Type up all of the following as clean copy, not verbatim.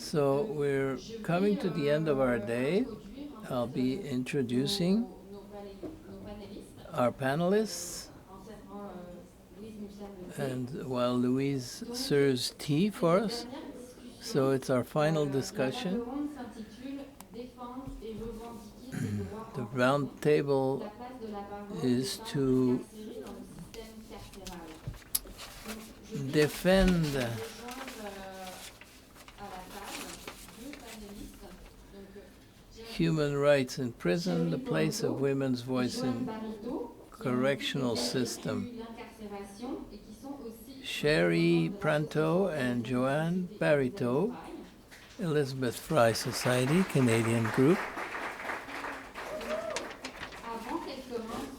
So we're coming to the end of our day. I'll be introducing our panelists. And while Louise serves tea for us, so it's our final discussion. The round table is to defend human rights in prison, the place of women's voice in correctional system. Sherry Pranto and Joanne Barito, Elizabeth Fry Society, Canadian group.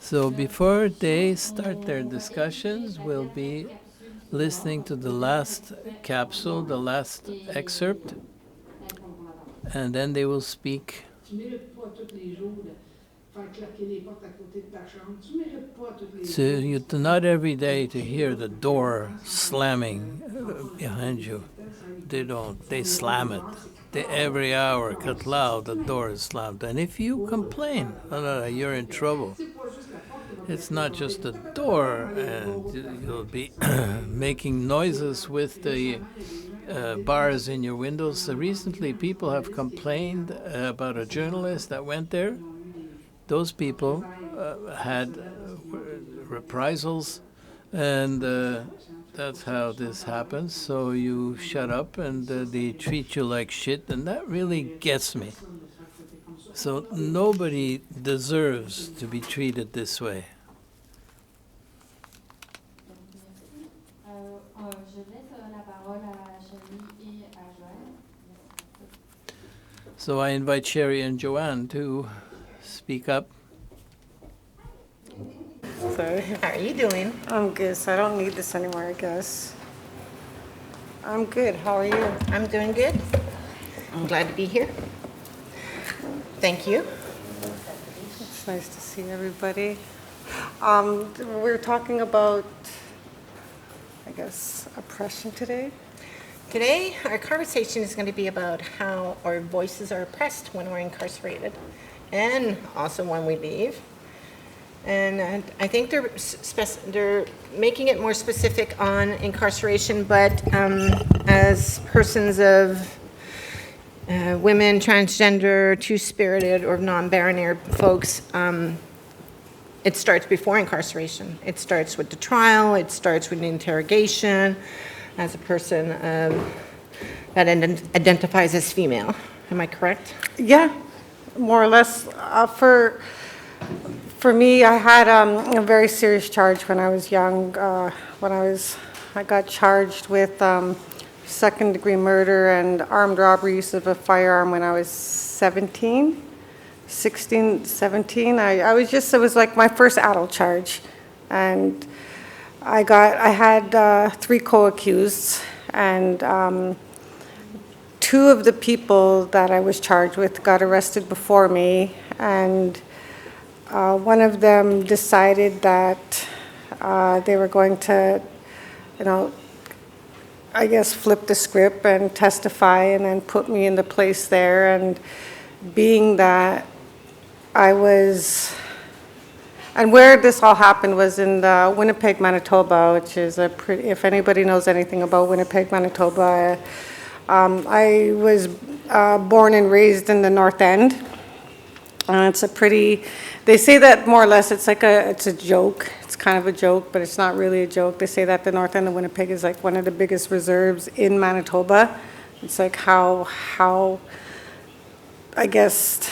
So before they start their discussions, we'll be listening to the last capsule, the last excerpt, and then they will speak. So you not every day to hear the door slamming behind you. They don't. They slam it. Every hour, cut loud, the door is slammed. And if you complain, you're in trouble. It's not just the door, and you'll be making noises with the bars in your windows. Recently, people have complained about a journalist that went there. Those people had reprisals, and that's how this happens. So you shut up, and they treat you like shit, and that really gets me. So nobody deserves to be treated this way. So I invite Sherry and Joanne to speak up. Sorry. How are you doing? I'm good, so I don't need this anymore, I guess. I'm good. How are you? I'm doing good. I'm glad to be here. Thank you. It's nice to see everybody. We're talking about, I guess, oppression today. Today, our conversation is going to be about how our voices are oppressed when we're incarcerated and also when we leave. And I think they're making it more specific on incarceration, but as persons of women, transgender, two-spirited, or non-binary folks, it starts before incarceration. It starts with the trial. It starts with the interrogation as a person that identifies as female. Am I correct? Yeah, more or less. For me, I had a very serious charge when I was young. I got charged with second-degree murder and armed robbery, use of a firearm when I was 16, 17. It was like my first adult charge. And I had 3 co-accused, and 2 of the people that I was charged with got arrested before me, and one of them decided that they were going to, I guess, flip the script and testify and then put me in the place there. And being that and where this all happened was in Winnipeg, Manitoba, which is if anybody knows anything about Winnipeg, Manitoba, I was born and raised in the North End. They say that more or less it's a joke. It's kind of a joke, but it's not really a joke. They say that the North End of Winnipeg is like one of the biggest reserves in Manitoba. It's like how I guess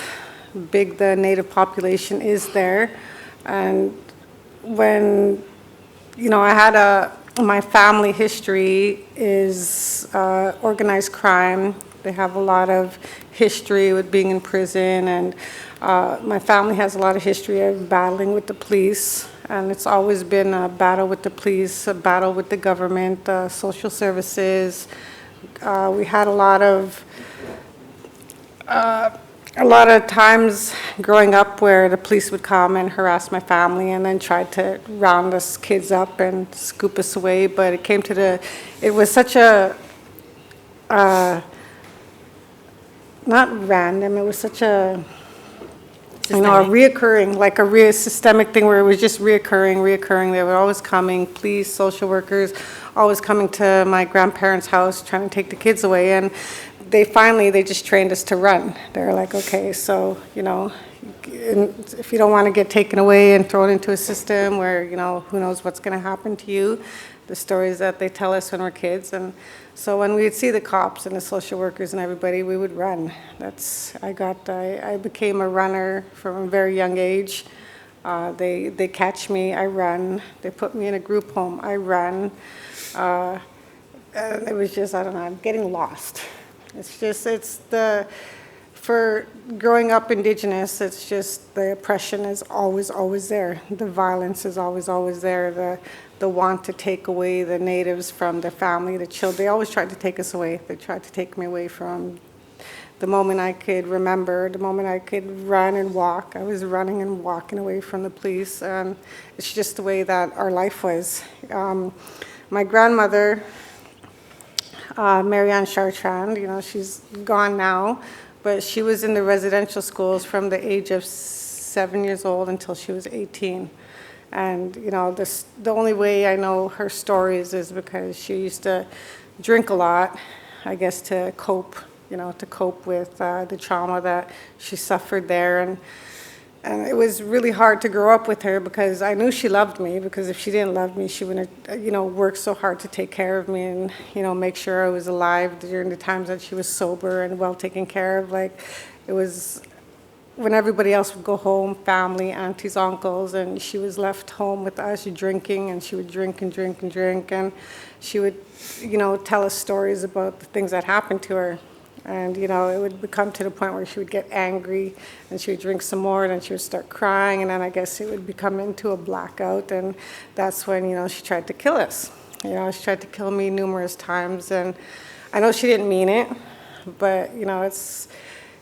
big the native population is there. And when, I had my family history is organized crime. They have a lot of history with being in prison, and my family has a lot of history of battling with the police, and it's always been a battle with the police, a battle with the government, social services. We had a lot of times growing up where the police would come and harass my family and then try to round us kids up and scoop us away. But it was such a not random, it was such a, a Systemic. reoccurring, like systemic thing where it was just reoccurring. They were always coming, police, social workers, always coming to my grandparents' house, trying to take the kids away. And they just trained us to run. They were like, okay, so, if you don't want to get taken away and thrown into a system where, who knows what's going to happen to you, the stories that they tell us when we're kids. And so when we'd see the cops and the social workers and everybody, we would run. I became a runner from a very young age. They catch me, I run. They put me in a group home, I run. And it was just, I don't know, I'm getting lost. For growing up Indigenous, it's just the oppression is always, always there. The violence is always, always there. The want to take away the natives from their family, the children. They always tried to take us away. They tried to take me away from the moment I could remember, the moment I could run and walk. I was running and walking away from the police. And it's just the way that our life was. My grandmother, Marianne Chartrand, she's gone now, but she was in the residential schools from the age of 7 years old until she was 18. And, the only way I know her stories is because she used to drink a lot, I guess, to cope with the trauma that she suffered there. And it was really hard to grow up with her because I knew she loved me, because if she didn't love me, she wouldn't have, worked so hard to take care of me and, make sure I was alive during the times that she was sober and well taken care of. Like, it was when everybody else would go home, family, aunties, uncles, and she was left home with us drinking, and she would drink and drink and drink. And she would, tell us stories about the things that happened to her. And, it would become to the point where she would get angry and she would drink some more and then she would start crying. And then I guess it would become into a blackout. And that's when, she tried to kill us. She tried to kill me numerous times. And I know she didn't mean it, but,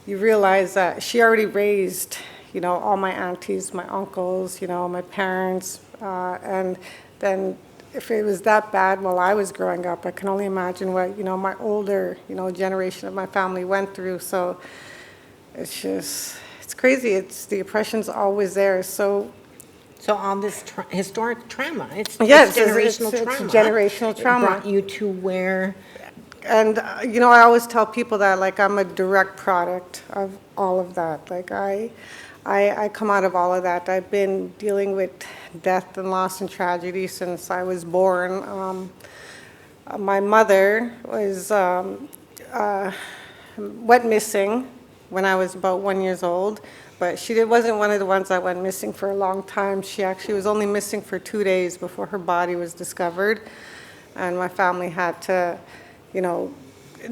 you realize that she already raised, all my aunties, my uncles, my parents. And then if it was that bad while I was growing up, I can only imagine what, my older, generation of my family went through. So it's crazy. The oppression's always there. So all this historic trauma, it's yes, generational trauma. It's generational trauma. It brought you to where... And, I always tell people that, like, I'm a direct product of all of that. Like, I come out of all of that. I've been dealing with death and loss and tragedy since I was born. My mother went missing when I was about 1 year old, but she wasn't one of the ones that went missing for a long time. She actually was only missing for 2 days before her body was discovered, and my family had to,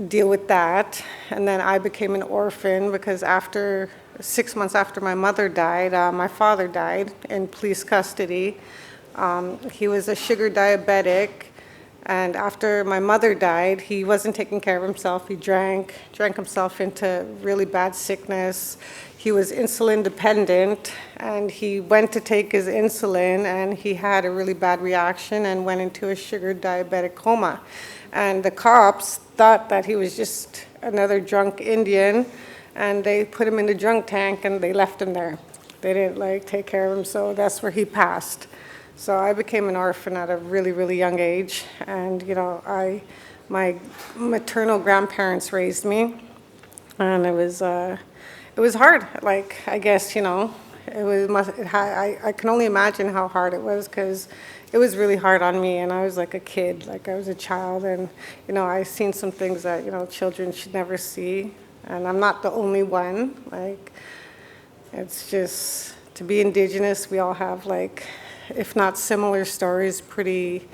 deal with that. And then I became an orphan because 6 months after my mother died, my father died in police custody. He was a sugar diabetic, and after my mother died, he wasn't taking care of himself. He drank himself into really bad sickness. He was insulin dependent, and he went to take his insulin, and he had a really bad reaction and went into a sugar diabetic coma. And the cops thought that he was just another drunk Indian, and they put him in the drunk tank and they left him there. They didn't take care of him, so that's where he passed. So I became an orphan at a really, really young age, and my maternal grandparents raised me, and it was hard. Like, I guess I can only imagine how hard it was, because it was really hard on me, and I was like a kid, like I was a child, and I've seen some things that children should never see, and I'm not the only one. Like, it's just, to be Indigenous, we all have, if not similar stories, pretty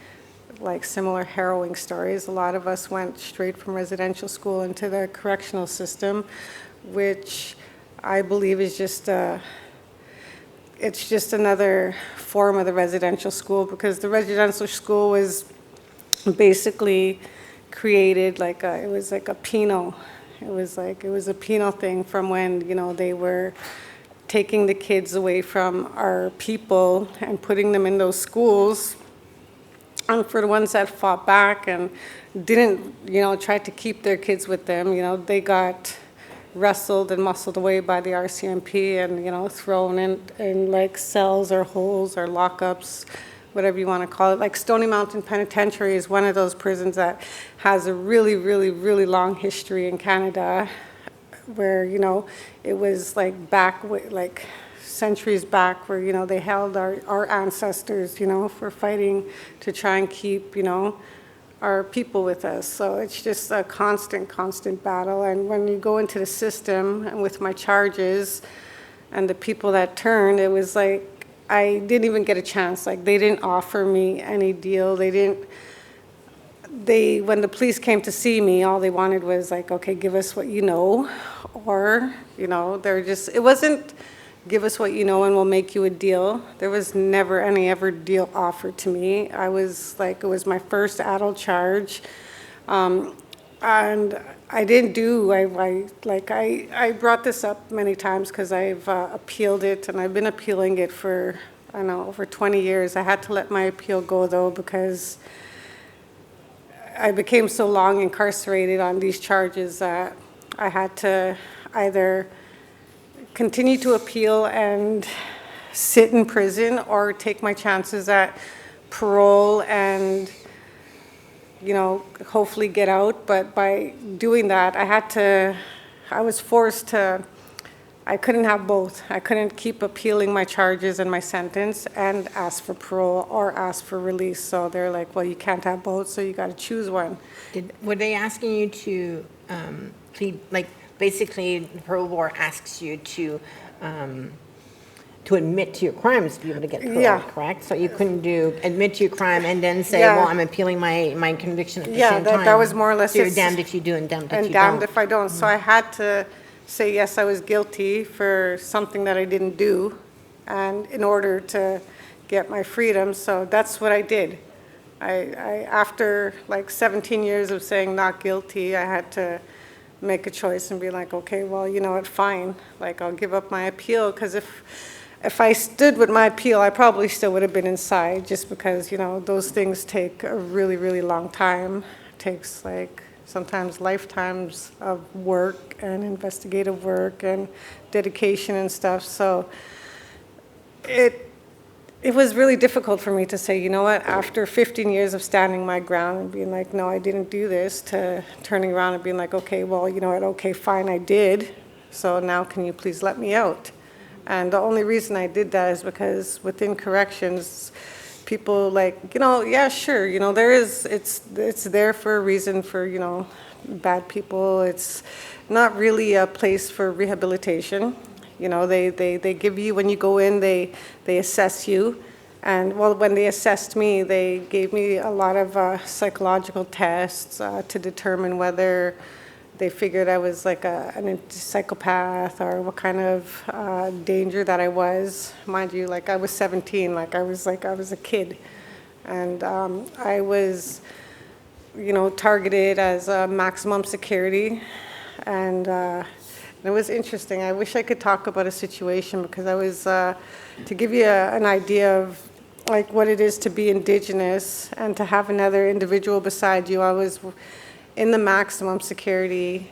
similar harrowing stories. A lot of us went straight from residential school into the correctional system, which I believe is it's just another form of the residential school, because the residential school was basically created it was like a penal. It was a penal thing from when, they were taking the kids away from our people and putting them in those schools. And for the ones that fought back and didn't, try to keep their kids with them, they got wrestled and muscled away by the RCMP and, thrown in like cells or holes or lockups, whatever you want to call it. Like Stony Mountain Penitentiary is one of those prisons that has a really, really, really long history in Canada where, it was like like centuries back where, they held our ancestors, for fighting to try and keep, our people with us. So it's just a constant battle. And when you go into the system and with my charges and the people that turned, it was like, I didn't even get a chance. Like they didn't offer me any deal. When the police came to see me, all they wanted was like, okay, give us what you know. Or, it wasn't give us what you know and we'll make you a deal. There was never any ever deal offered to me. I was like, it was my first adult charge. And I didn't do, I brought this up many times because I've appealed it and I've been appealing it for, over 20 years. I had to let my appeal go though because I became so long incarcerated on these charges that I had to either continue to appeal and sit in prison or take my chances at parole and, hopefully get out. But by doing that, I was forced to, I couldn't have both. I couldn't keep appealing my charges and my sentence and ask for parole or ask for release. So they're like, well, you can't have both, so you got to choose one. Were they asking you to plead, like, basically, the parole board asks you to admit to your crimes to be able to get parole, correct? So you couldn't admit to your crime and then say, well, I'm appealing my conviction at the same time. Yeah, that was more or less. So you're damned if you do and damned if you don't. And damned if I don't. So I had to say, yes, I was guilty for something that I didn't do, and in order to get my freedom. So that's what I did. I after like 17 years of saying not guilty, I had to make a choice and be like, okay, well, you know what, fine. Like, I'll give up my appeal, because if I stood with my appeal, I probably still would have been inside, just because, those things take a really, really long time. It takes like sometimes lifetimes of work and investigative work and dedication and stuff. So it was really difficult for me to say, you know what, after 15 years of standing my ground and being like, no, I didn't do this, to turning around and being like, okay, well, you know what, okay, fine, I did. So now can you please let me out? And the only reason I did that is because within corrections, people like, yeah, sure, it's there for a reason for, bad people. It's not really a place for rehabilitation. They give you, when you go in, they assess you. And well, when they assessed me, they gave me a lot of psychological tests to determine whether they figured I was like a psychopath or what kind of danger that I was. Mind you, like I was 17, I was a kid. And I was, targeted as maximum security. And it was interesting. I wish I could talk about a situation, because I was, to give you an idea of like what it is to be Indigenous and to have another individual beside you. I was in the maximum security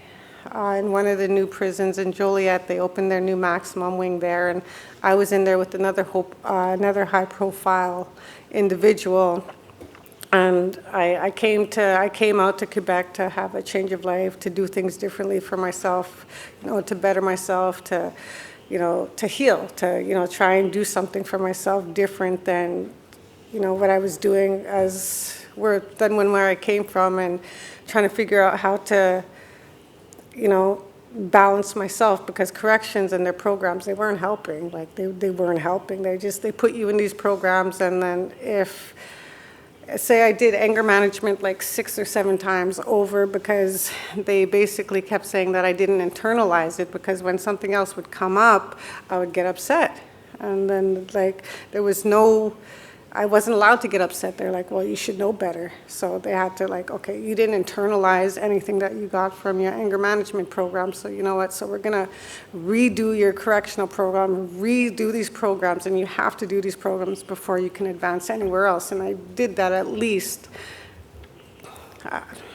in one of the new prisons in Joliet. They opened their new maximum wing there, and I was in there with another high-profile individual. And I came out to Quebec to have a change of life, to do things differently for myself, to better myself, to heal, to try and do something for myself different than what I was doing where I came from, and trying to figure out how to balance myself, because corrections and their programs, they weren't helping. Like they weren't helping. They put you in these programs, and then say I did anger management like 6 or 7 times over, because they basically kept saying that I didn't internalize it, because when something else would come up, I would get upset. And then I wasn't allowed to get upset. They're like, well, you should know better. So they had to okay, you didn't internalize anything that you got from your anger management program. So you know what? So we're going to redo your correctional program, redo these programs, and you have to do these programs before you can advance anywhere else. And I did that at least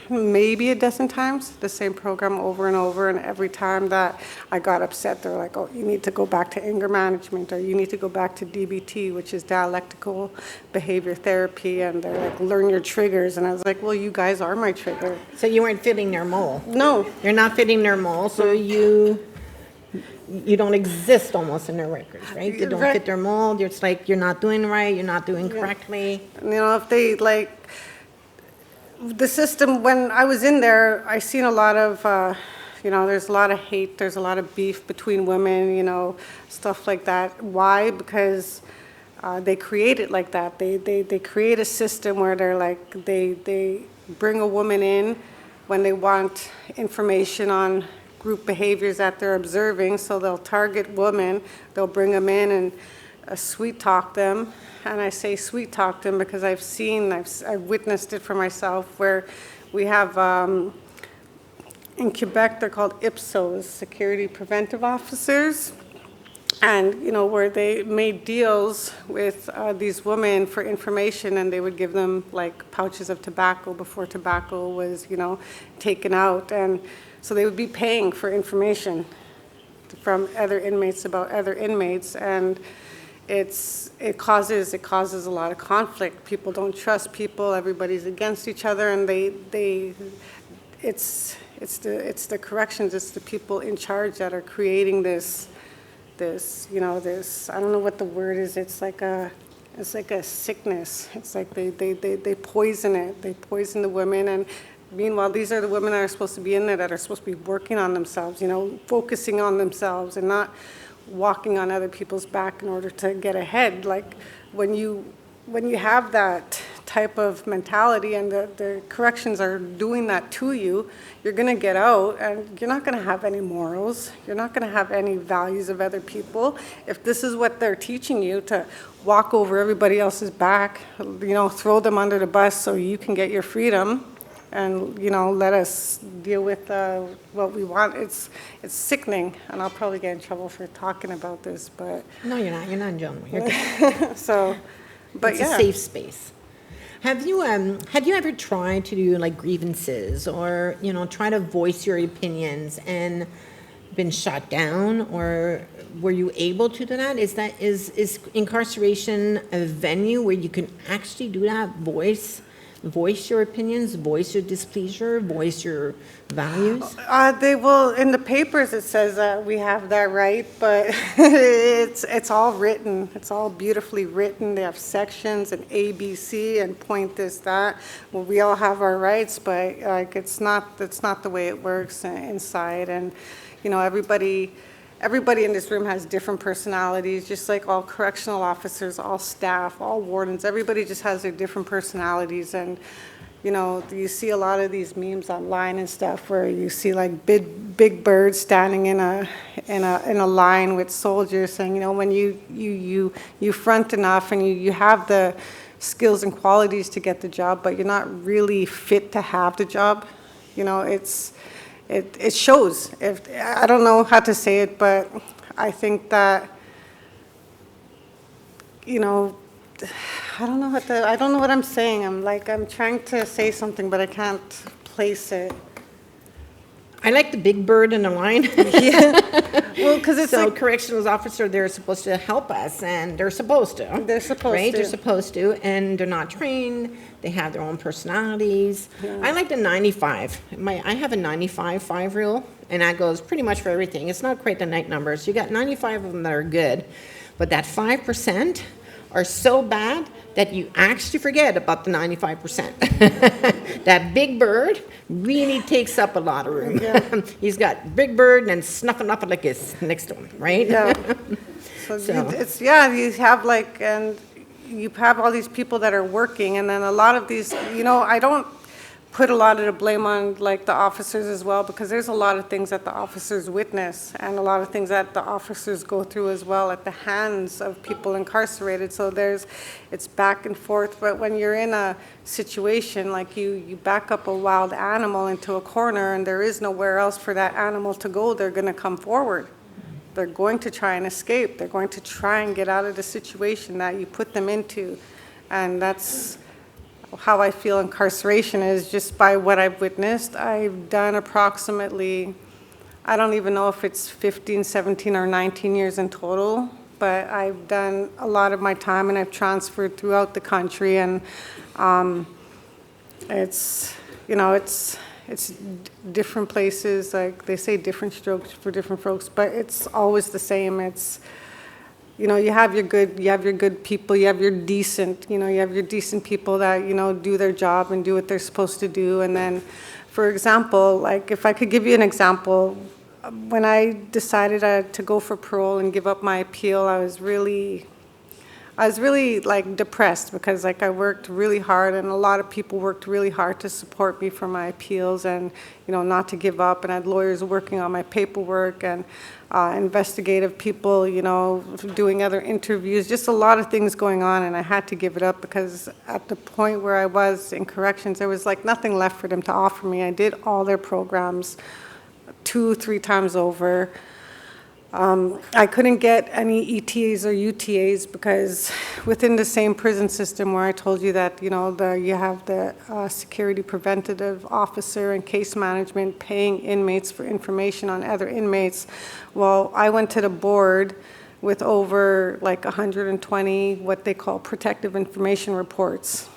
maybe a dozen times, the same program over and over, and every time that I got upset, they're like, oh, you need to go back to anger management, or you need to go back to DBT, which is dialectical behavior therapy, and they're like, learn your triggers, and I was like, well, you guys are my trigger. So you weren't fitting their mold. No. You're not fitting their mold, so you don't exist almost in their records, right? You don't Right. fit their mold. It's like you're not doing right, you're not doing correctly. You know, if they like, the system, when I was in there, I seen a lot of, you know, there's a lot of hate, there's a lot of beef between women, you know, stuff like that. Why? Because they create it like that. They create a system where they're like, they bring a woman in when they want information on group behaviors that they're observing, so they'll target women, they'll bring them in and sweet talk them. And I say sweet talk them because I've witnessed it for myself, where we have, in Quebec, they're called IPSOs, Security Preventive Officers. And, you know, where they made deals with these women for information, and they would give them like pouches of tobacco before tobacco was, you know, taken out. And so they would be paying for information from other inmates about other inmates. And it causes a lot of conflict. People don't trust people. Everybody's against each other, and it's the corrections. It's the people in charge that are creating this, you know, this, I don't know what the word is. It's like a sickness. It's like they poison it. They poison the women, and meanwhile, these are the women that are supposed to be in there, that are supposed to be working on themselves, you know, focusing on themselves and not walking on other people's back in order to get ahead. Like when you have that type of mentality and the corrections are doing that to you, you're going to get out and you're not going to have any morals. You're not going to have any values of other people. If this is what they're teaching you, to walk over everybody else's back, you know, throw them under the bus so you can get your freedom, and, you know, let us deal with what we want. It's sickening, and I'll probably get in trouble for talking about this, but No, you're not. You're not in jail. You're good. so, but It's yeah. a safe space. Have you ever tried to do like grievances, or, you know, try to voice your opinions and been shot down, or were you able to do that? Is incarceration a venue where you can actually do that? Voice your opinions, voice your displeasure, voice your values? They will, in the papers it says that we have that right, but it's all written. It's all beautifully written. They have sections and A, B, C, and point this, that. Well, we all have our rights, but like it's not the way it works inside. And, you know, everybody in this room has different personalities, just like all correctional officers, all staff, all wardens. Everybody just has their different personalities. And, you know, you see a lot of these memes online and stuff where you see like big birds standing in a line with soldiers, saying, you know, when you front enough and you have the skills and qualities to get the job, but you're not really fit to have the job. You know, it shows. I don't know how to say it, but I think that, you know, I don't know what I'm saying. I'm trying to say something, but I can't place it. I like the big bird in the line. Yeah. Well, because it's So like, corrections officer, they're supposed to help us, and they're supposed to. They're supposed right? to. They're supposed to, and they're not trained. They have their own personalities. I like the 95. I have a 95 rule, and that goes pretty much for everything. It's not quite the night numbers. You got 95 of them that are good, but that 5% are so bad that you actually forget about the 95%. That big bird really takes up a lot of room. Yeah. He's got big bird and snuffing up like it's next to him, right? yeah. So So- it's, yeah, you have like, and you have all these people that are working, and then a lot of these, you know, I don't put a lot of the blame on like the officers as well, because there's a lot of things that the officers witness and a lot of things that the officers go through as well at the hands of people incarcerated. So it's back and forth. But when you're in a situation like you back up a wild animal into a corner and there is nowhere else for that animal to go, they're going to come forward. They're going to try and escape. They're going to try and get out of the situation that you put them into. And that's how I feel incarceration is just by what I've witnessed. I've done approximately, I don't even know if it's 15, 17, or 19 years in total, but I've done a lot of my time and I've transferred throughout the country, and it's, you know, it's different places, like they say different strokes for different folks, but it's always the same. It's, you know, you have your good people, you have your decent people that, you know, do their job and do what they're supposed to do. And then, for example, like if I could give you an example, when I decided to go for parole and give up my appeal, I was really like depressed, because like I worked really hard, and a lot of people worked really hard to support me for my appeals, and, you know, not to give up. And I had lawyers working on my paperwork, and investigative people, you know, doing other interviews, just a lot of things going on. And I had to give it up, because at the point where I was in corrections, there was like nothing left for them to offer me. I did all their programs 2-3 times over. I couldn't get any ETAs or UTAs, because within the same prison system where I told you that, you know, you have the security preventative officer and case management paying inmates for information on other inmates. Well, I went to the board with over like 120 what they call protective information reports.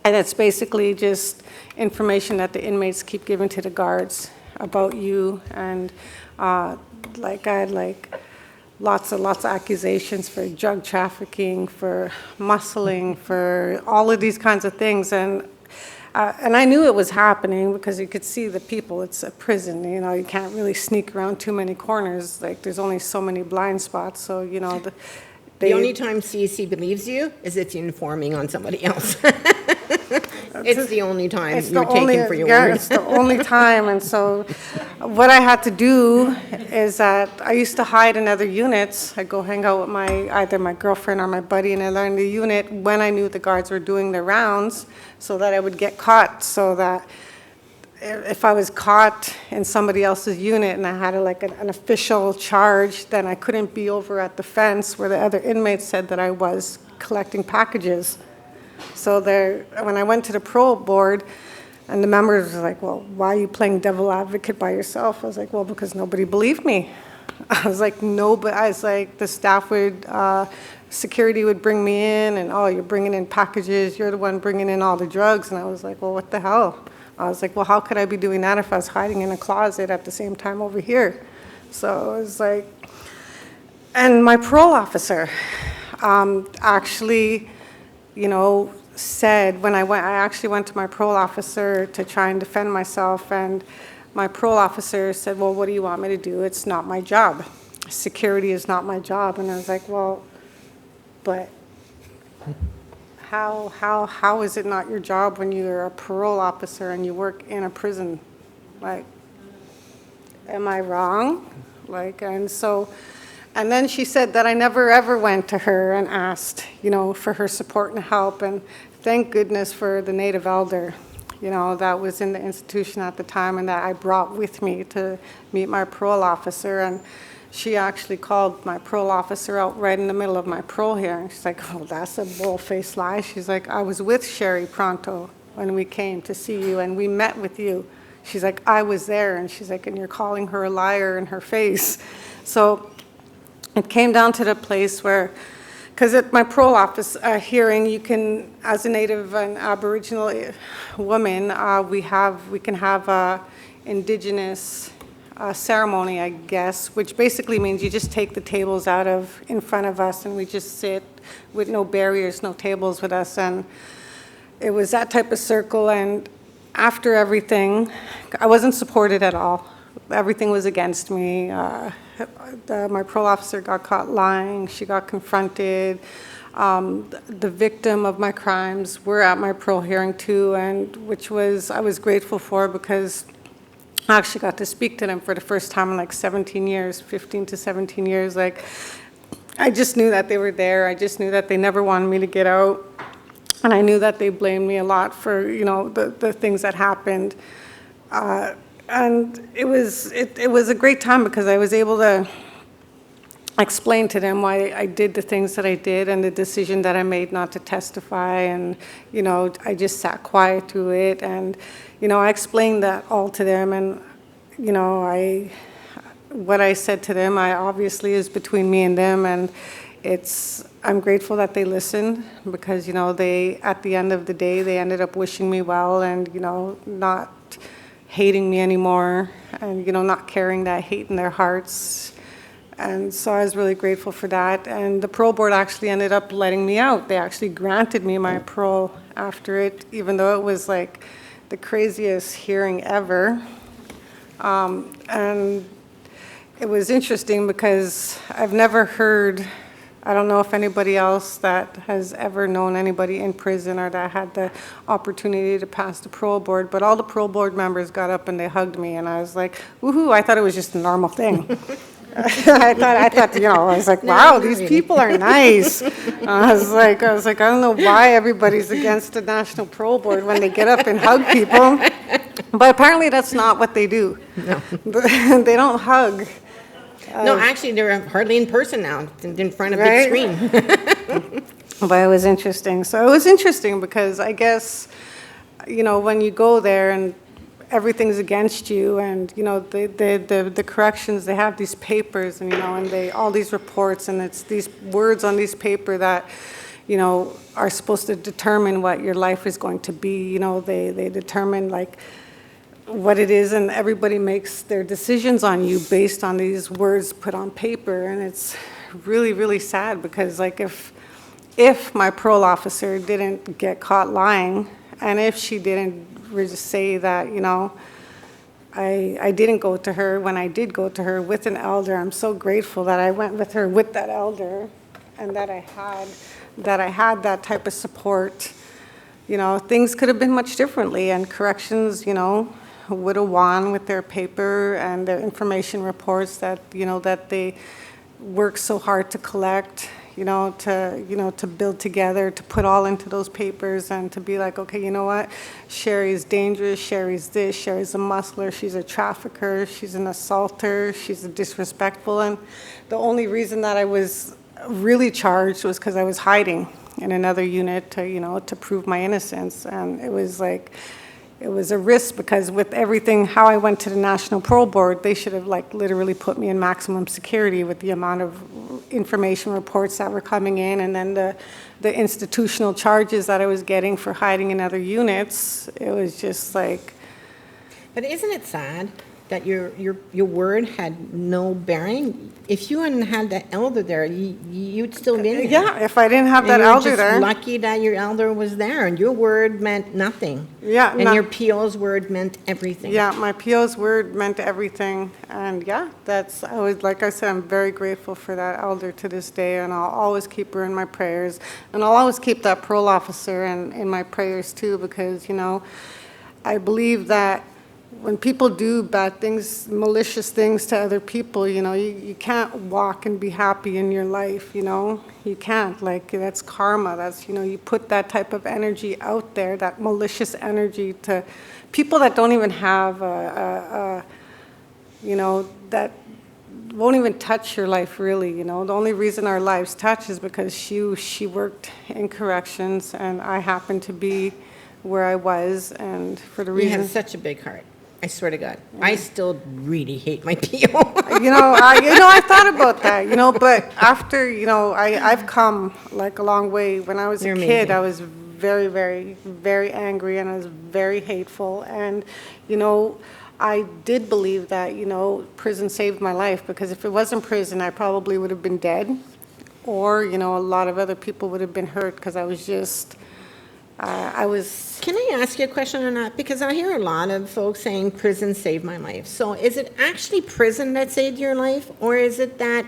And it's basically just information that the inmates keep giving to the guards about you. And like I had like lots of accusations for drug trafficking, for muscling, for all of these kinds of things. And I knew it was happening, because you could see the people. It's a prison, you know, you can't really sneak around too many corners. Like there's only so many blind spots. So, you know, The only time CEC believes you is if you're informing on somebody else. It's the only time you're taken for your word. It's the only time. And so what I had to do is that I used to hide in other units. I'd go hang out with either my girlfriend or my buddy in another unit when I knew the guards were doing their rounds, so that I would get caught, so that if I was caught in somebody else's unit and I had an official charge, then I couldn't be over at the fence where the other inmates said that I was collecting packages. So when I went to the parole board, and the members were like, well, why are you playing devil advocate by yourself? I was like, well, because nobody believed me. I was like, the staff security would bring me in, and, oh, you're bringing in packages, you're the one bringing in all the drugs. And I was like, well, what the hell? I was like, well, how could I be doing that if I was hiding in a closet at the same time over here? So it was like, and my parole officer actually, you know, said, I actually went to my parole officer to try and defend myself, and my parole officer said, well, what do you want me to do? It's not my job. Security is not my job. And I was like, well, but how is it not your job when you're a parole officer and you work in a prison? Like, am I wrong? Like, and then she said that I never ever went to her and asked, you know, for her support and help. And thank goodness for the Native elder, you know, that was in the institution at the time, and that I brought with me to meet my parole officer. And she actually called my parole officer out right in the middle of my parole hearing. She's like, oh, that's a bull-faced lie. She's like, I was with Sherry Pronto when we came to see you, and we met with you. She's like, I was there. And she's like, and you're calling her a liar in her face. So it came down to the place where, because at my parole office hearing, you can, as a Native and Aboriginal woman, we can have a Indigenous ceremony, I guess, which basically means you just take the tables out of in front of us, and we just sit with no barriers, no tables with us. And it was that type of circle. And after everything, I wasn't supported at all. Everything was against me. My parole officer got caught lying. She got confronted. The victim of my crimes were at my parole hearing too, and I was grateful for, because I actually got to speak to them for the first time in like 17 years, 15 to 17 years. Like, I just knew that they were there. I just knew that they never wanted me to get out. And I knew that they blamed me a lot for, you know, the things that happened. And it was a great time, because I was able to explained to them why I did the things that I did and the decision that I made not to testify. And, I just sat quiet through it. And, I explained that all to them. And, what I said to them, I obviously is between me and them. And I'm grateful that they listened because, they, at the end of the day, they ended up wishing me well and, not hating me anymore and, not carrying that hate in their hearts. And so I was really grateful for that. And the parole board actually ended up letting me out. They actually granted me my parole after it, even though it was like the craziest hearing ever. And it was interesting because I've never heard, I don't know if anybody else that has ever known anybody in prison or that had the opportunity to pass the parole board, but all the parole board members got up and they hugged me, and I was like, woohoo, I thought it was just a normal thing. I thought, I was like, wow, these people are nice. I was like, I don't know why everybody's against the National Parole Board when they get up and hug people. But apparently that's not what they do. No. They don't hug. No, actually, they're hardly in person now, in front of a big screen. But it was interesting. So it was interesting because I guess, when you go there and everything's against you, and the corrections, they have these papers, and and they all these reports, and it's these words on these paper that are supposed to determine what your life is going to be. They determine like what it is, and everybody makes their decisions on you based on these words put on paper. And it's really, really sad because like if my parole officer didn't get caught lying, and if she didn't just say that, I didn't go to her when I did go to her with an elder. I'm so grateful that I went with her with that elder and that I had that type of support. Things could have been much differently, and corrections, would have won with their paper and their information reports that, that they work so hard to collect. To build together, to put all into those papers and to be like, okay, you know what? Sherry's dangerous, Sherry's this, Sherry's a muscler, she's a trafficker, she's an assaulter, she's a disrespectful. And the only reason that I was really charged was because I was hiding in another unit to, to prove my innocence. And it was a risk because with everything, how I went to the National Parole Board, they should have literally put me in maximum security with the amount of information reports that were coming in, and then the institutional charges that I was getting for hiding in other units. It was just like. But isn't it sad that your word had no bearing? If you hadn't had the elder there, you'd still been there. Yeah, if I didn't have that elder there. You're just lucky that your elder was there, and your word meant nothing. Yeah. And your PO's word meant everything. Yeah, my PO's word meant everything. And yeah, like I said, I'm very grateful for that elder to this day, and I'll always keep her in my prayers. And I'll always keep that parole officer in my prayers too, because, I believe that when people do bad things, malicious things to other people, you can't walk and be happy in your life, You can't. That's karma. That's, you put that type of energy out there, that malicious energy to people that don't even have, that won't even touch your life really, The only reason our lives touch is because she worked in corrections, and I happened to be where I was, and for the reason. You have such a big heart. I swear to God, I still really hate my PO. I thought about that, but after, I've come a long way. When I was a kid, I was very, very, very angry, and I was very hateful. And, I did believe that, prison saved my life, because if it wasn't prison, I probably would have been dead, or, a lot of other people would have been hurt, because I was just, Can I ask you a question on that? Because I hear a lot of folks saying prison saved my life. So is it actually prison that saved your life? Or is it that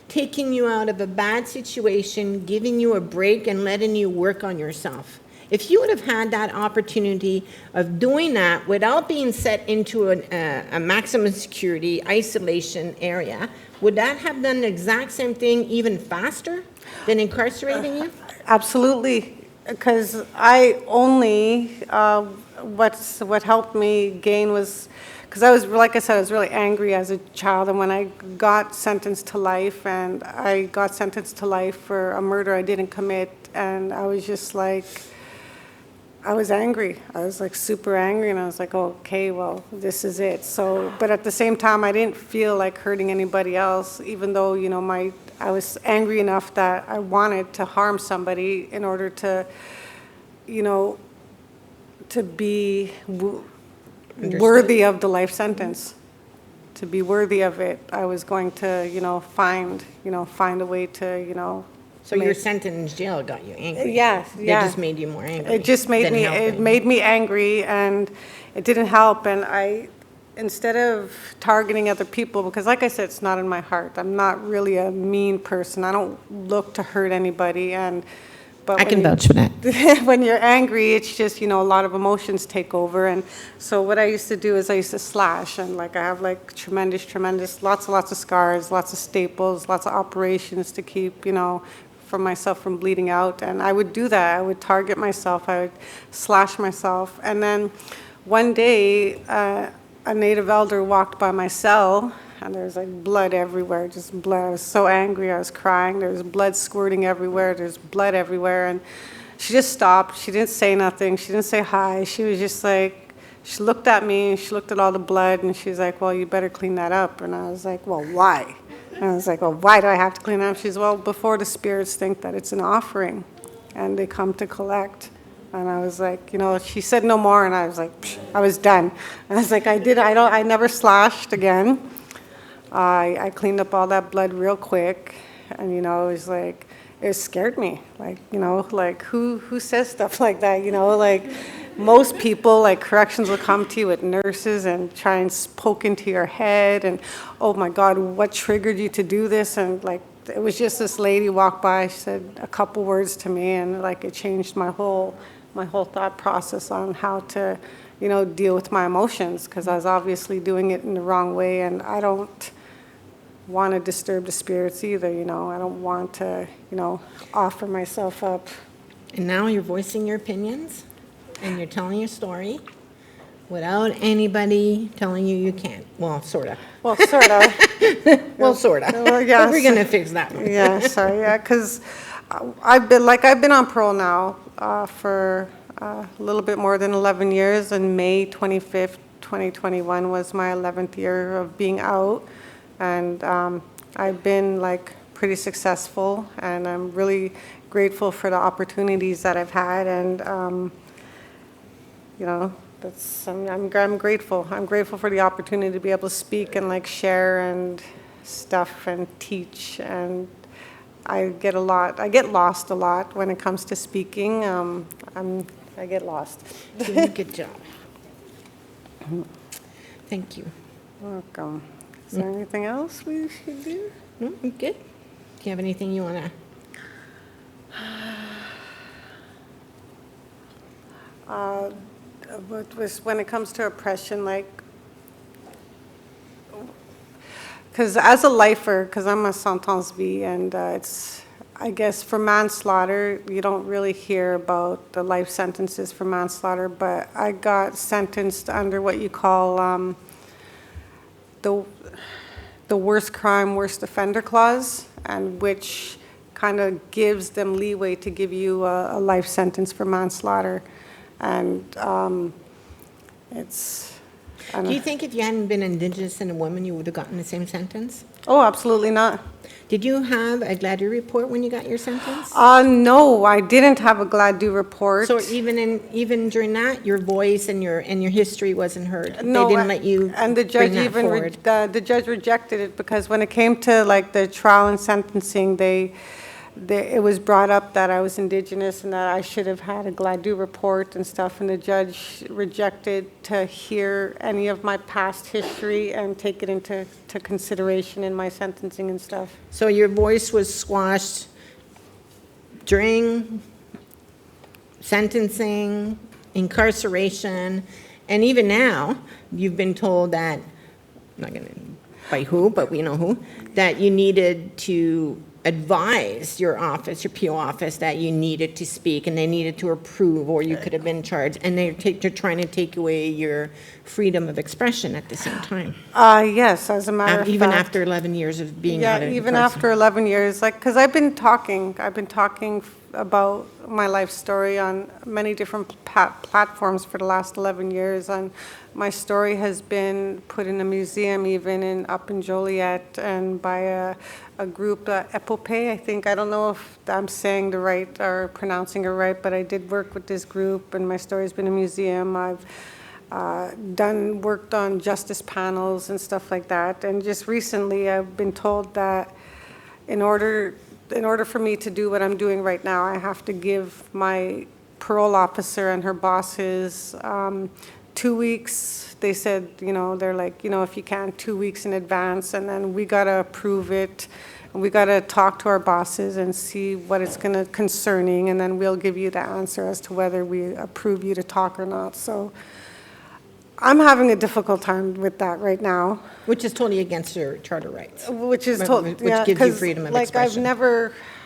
taking you out of a bad situation, giving you a break, and letting you work on yourself? If you would have had that opportunity of doing that without being set into a maximum security isolation area, would that have done the exact same thing even faster than incarcerating you? Absolutely. Because I only, what helped me gain was because I was, like I said, I was really angry as a child, and when I got sentenced to life, and I got sentenced to life for a murder I didn't commit, and I was just like, I was angry. I was like super angry, and I was like, okay, well, this is it. So, but at the same time, I didn't feel like hurting anybody else, even though, you know, I was angry enough that I wanted to harm somebody in order to, you know, to be worthy of the life sentence. To be worthy of it, I was going to, you know, find a way to, you know. So your sentence in jail got you angry? Yes, yeah. It just made you more angry? It just made than me, helping. it made me angry, and it didn't help, and instead of targeting other people, because like I said, it's not in my heart. I'm not really a mean person. I don't look to hurt anybody, but I can vouch for that. when you're angry, it's just, you know, a lot of emotions take over. And so what I used to do is I used to slash, and like I have like tremendous, lots of scars, lots of staples, lots of operations to keep, you know, from myself from bleeding out. And I would do that. I would target myself. I would slash myself. And then one day, a native elder walked by my cell, and there was like blood everywhere, just blood. I was so angry, I was crying. There was blood squirting everywhere. There's blood everywhere. And she just stopped. She didn't say nothing. She didn't say hi. She was just like, she looked at me, and she looked at all the blood, and she's like, well, you better clean that up. And I was like, well, why? And I was like, well, why do I have to clean it up? She's, well, before the spirits think that it's an offering, and they come to collect. And I was like, you know, she said no more, and I was like, psh, I was done. And I was like, I never slashed again. I cleaned up all that blood real quick, and, you know, it was like, it scared me. Like, you know, like who says stuff like that, you know, like most people, like corrections will come to you with nurses and try and poke into your head, and, oh my God, what triggered you to do this? And like, it was just this lady walked by, she said a couple words to me, and like it changed my whole thought process on how to, you know, deal with my emotions, because I was obviously doing it in the wrong way, and I don't want to disturb the spirits either, you know. I don't want to, you know, offer myself up. And now you're voicing your opinions, and you're telling your story without anybody telling you you can't. Well, sort of. Well, sort of. Well, sort of. Well, yes. We're going to fix that one. Yeah, sorry, yeah, because I've been on parole now for a little bit more than 11 years, and May 25th, 2021 was my 11th year of being out, and I've been like pretty successful, and I'm really grateful for the opportunities that I've had, and you know, I'm grateful. I'm grateful for the opportunity to be able to speak and like share and stuff and teach, and I get lost a lot when it comes to speaking. I get lost. Doing a good job. Thank you. Welcome. Is there anything else we should do? No, I'm good. Do you have anything you want to? When it comes to oppression, like, because as a lifer, because I'm a sentence vie, and it's, I guess for manslaughter, you don't really hear about the life sentences for manslaughter, but I got sentenced under what you call the worst crime, worst offender clause, and which kind of gives them leeway to give you a life sentence for manslaughter. And it's... Do you think if you hadn't been Indigenous and a woman, you would have gotten the same sentence? Oh, absolutely not. Did you have a glad-do report when you got your sentence? No, I didn't have a glad-do report. So even during that, your voice and your history wasn't heard? No, they didn't let you and the judge bring that even forward? the judge rejected it, because when it came to like the trial and sentencing, it was brought up that I was Indigenous and that I should have had a glad-do report and stuff, and the judge rejected to hear any of my past history and take it into consideration in my sentencing and stuff. So your voice was squashed during sentencing, incarceration, and even now, you've been told that, I'm not going to by who, but we know who, that you needed to advised your office, your PO office, that you needed to speak and they needed to approve, or you could have been charged, and they're trying to take away your freedom of expression at the same time? Yes, as a matter of Even fact. after 11 years of being Yeah, out of even incarceration? after 11 years, like, because I've been talking about my life story on many different platforms for the last 11 years, and my story has been put in a museum, even up in Joliet, and by a group, Epopee, I think. I don't know if I'm saying the right or pronouncing it right, but I did work with this group, and my story's been in a museum. I've worked on justice panels and stuff like that. And just recently, I've been told that in order for me to do what I'm doing right now, I have to give my parole officer and her bosses 2 weeks. They said, they're like, if you can, 2 weeks in advance, and then we got to approve it. And we got to talk to our bosses and see what it's concerning, and then we'll give you the answer as to whether we approve you to talk or not. So I'm having a difficult time with that right now. Which is totally against your charter rights. Which gives you freedom of expression.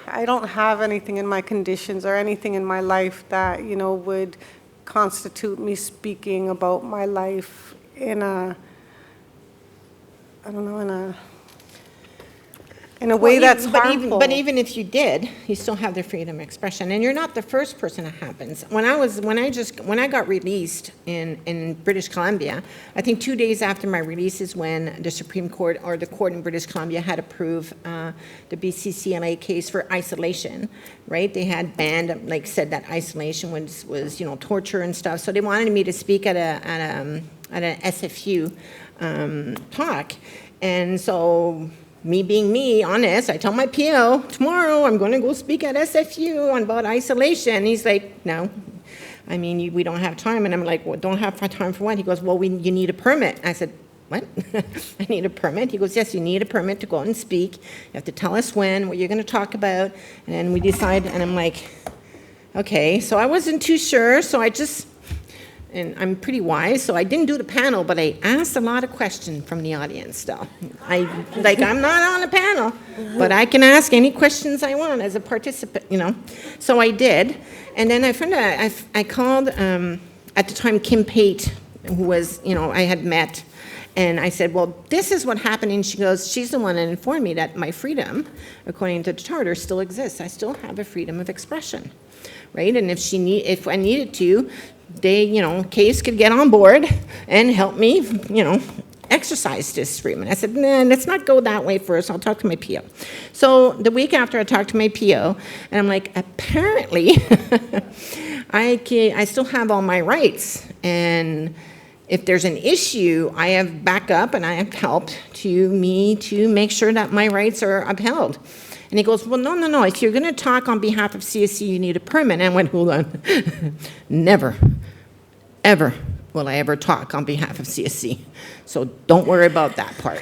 I don't have anything in my conditions or anything in my life that, would constitute me speaking about my life in a way that's harmful. But even if you did, you still have the freedom of expression, and you're not the first person it happens. When I got released in British Columbia, I think 2 days after my release is when the Supreme Court, or the court in British Columbia, had approved the BCCMA case for isolation, right? They had banned, said that isolation was torture and stuff. So they wanted me to speak at an SFU talk, and so, me being me, honest, I tell my PO, tomorrow I'm going to go speak at SFU on about isolation. He's like, no, we don't have time. And I'm like, well, don't have time for what? He goes, well, you need a permit. I said, what? I need a permit? He goes, yes, you need a permit to go out and speak. You have to tell us when, what you're going to talk about. And then we decide, and I'm like, okay. So I wasn't too sure, so and I'm pretty wise, so I didn't do the panel, but I asked a lot of questions from the audience, though. I'm not on a panel, but I can ask any questions I want as a participant, So I did, and then I called, at the time, Kim Pate, who was, I had met, and I said, well, this is what happened, and she goes, she's the one that informed me that my freedom, according to the charter, still exists. I still have a freedom of expression, right? And if I needed to, Case could get on board and help me, exercise this freedom. I said, nah, let's not go that way first. I'll talk to my PO. So the week after I talked to my PO, and I'm like, apparently, I still have all my rights. And if there's an issue, I have backup and I have help to make sure that my rights are upheld. And he goes, well, no. If you're going to talk on behalf of CSC, you need a permit. And I went, hold on. Never, ever will I ever talk on behalf of CSC. So don't worry about that part.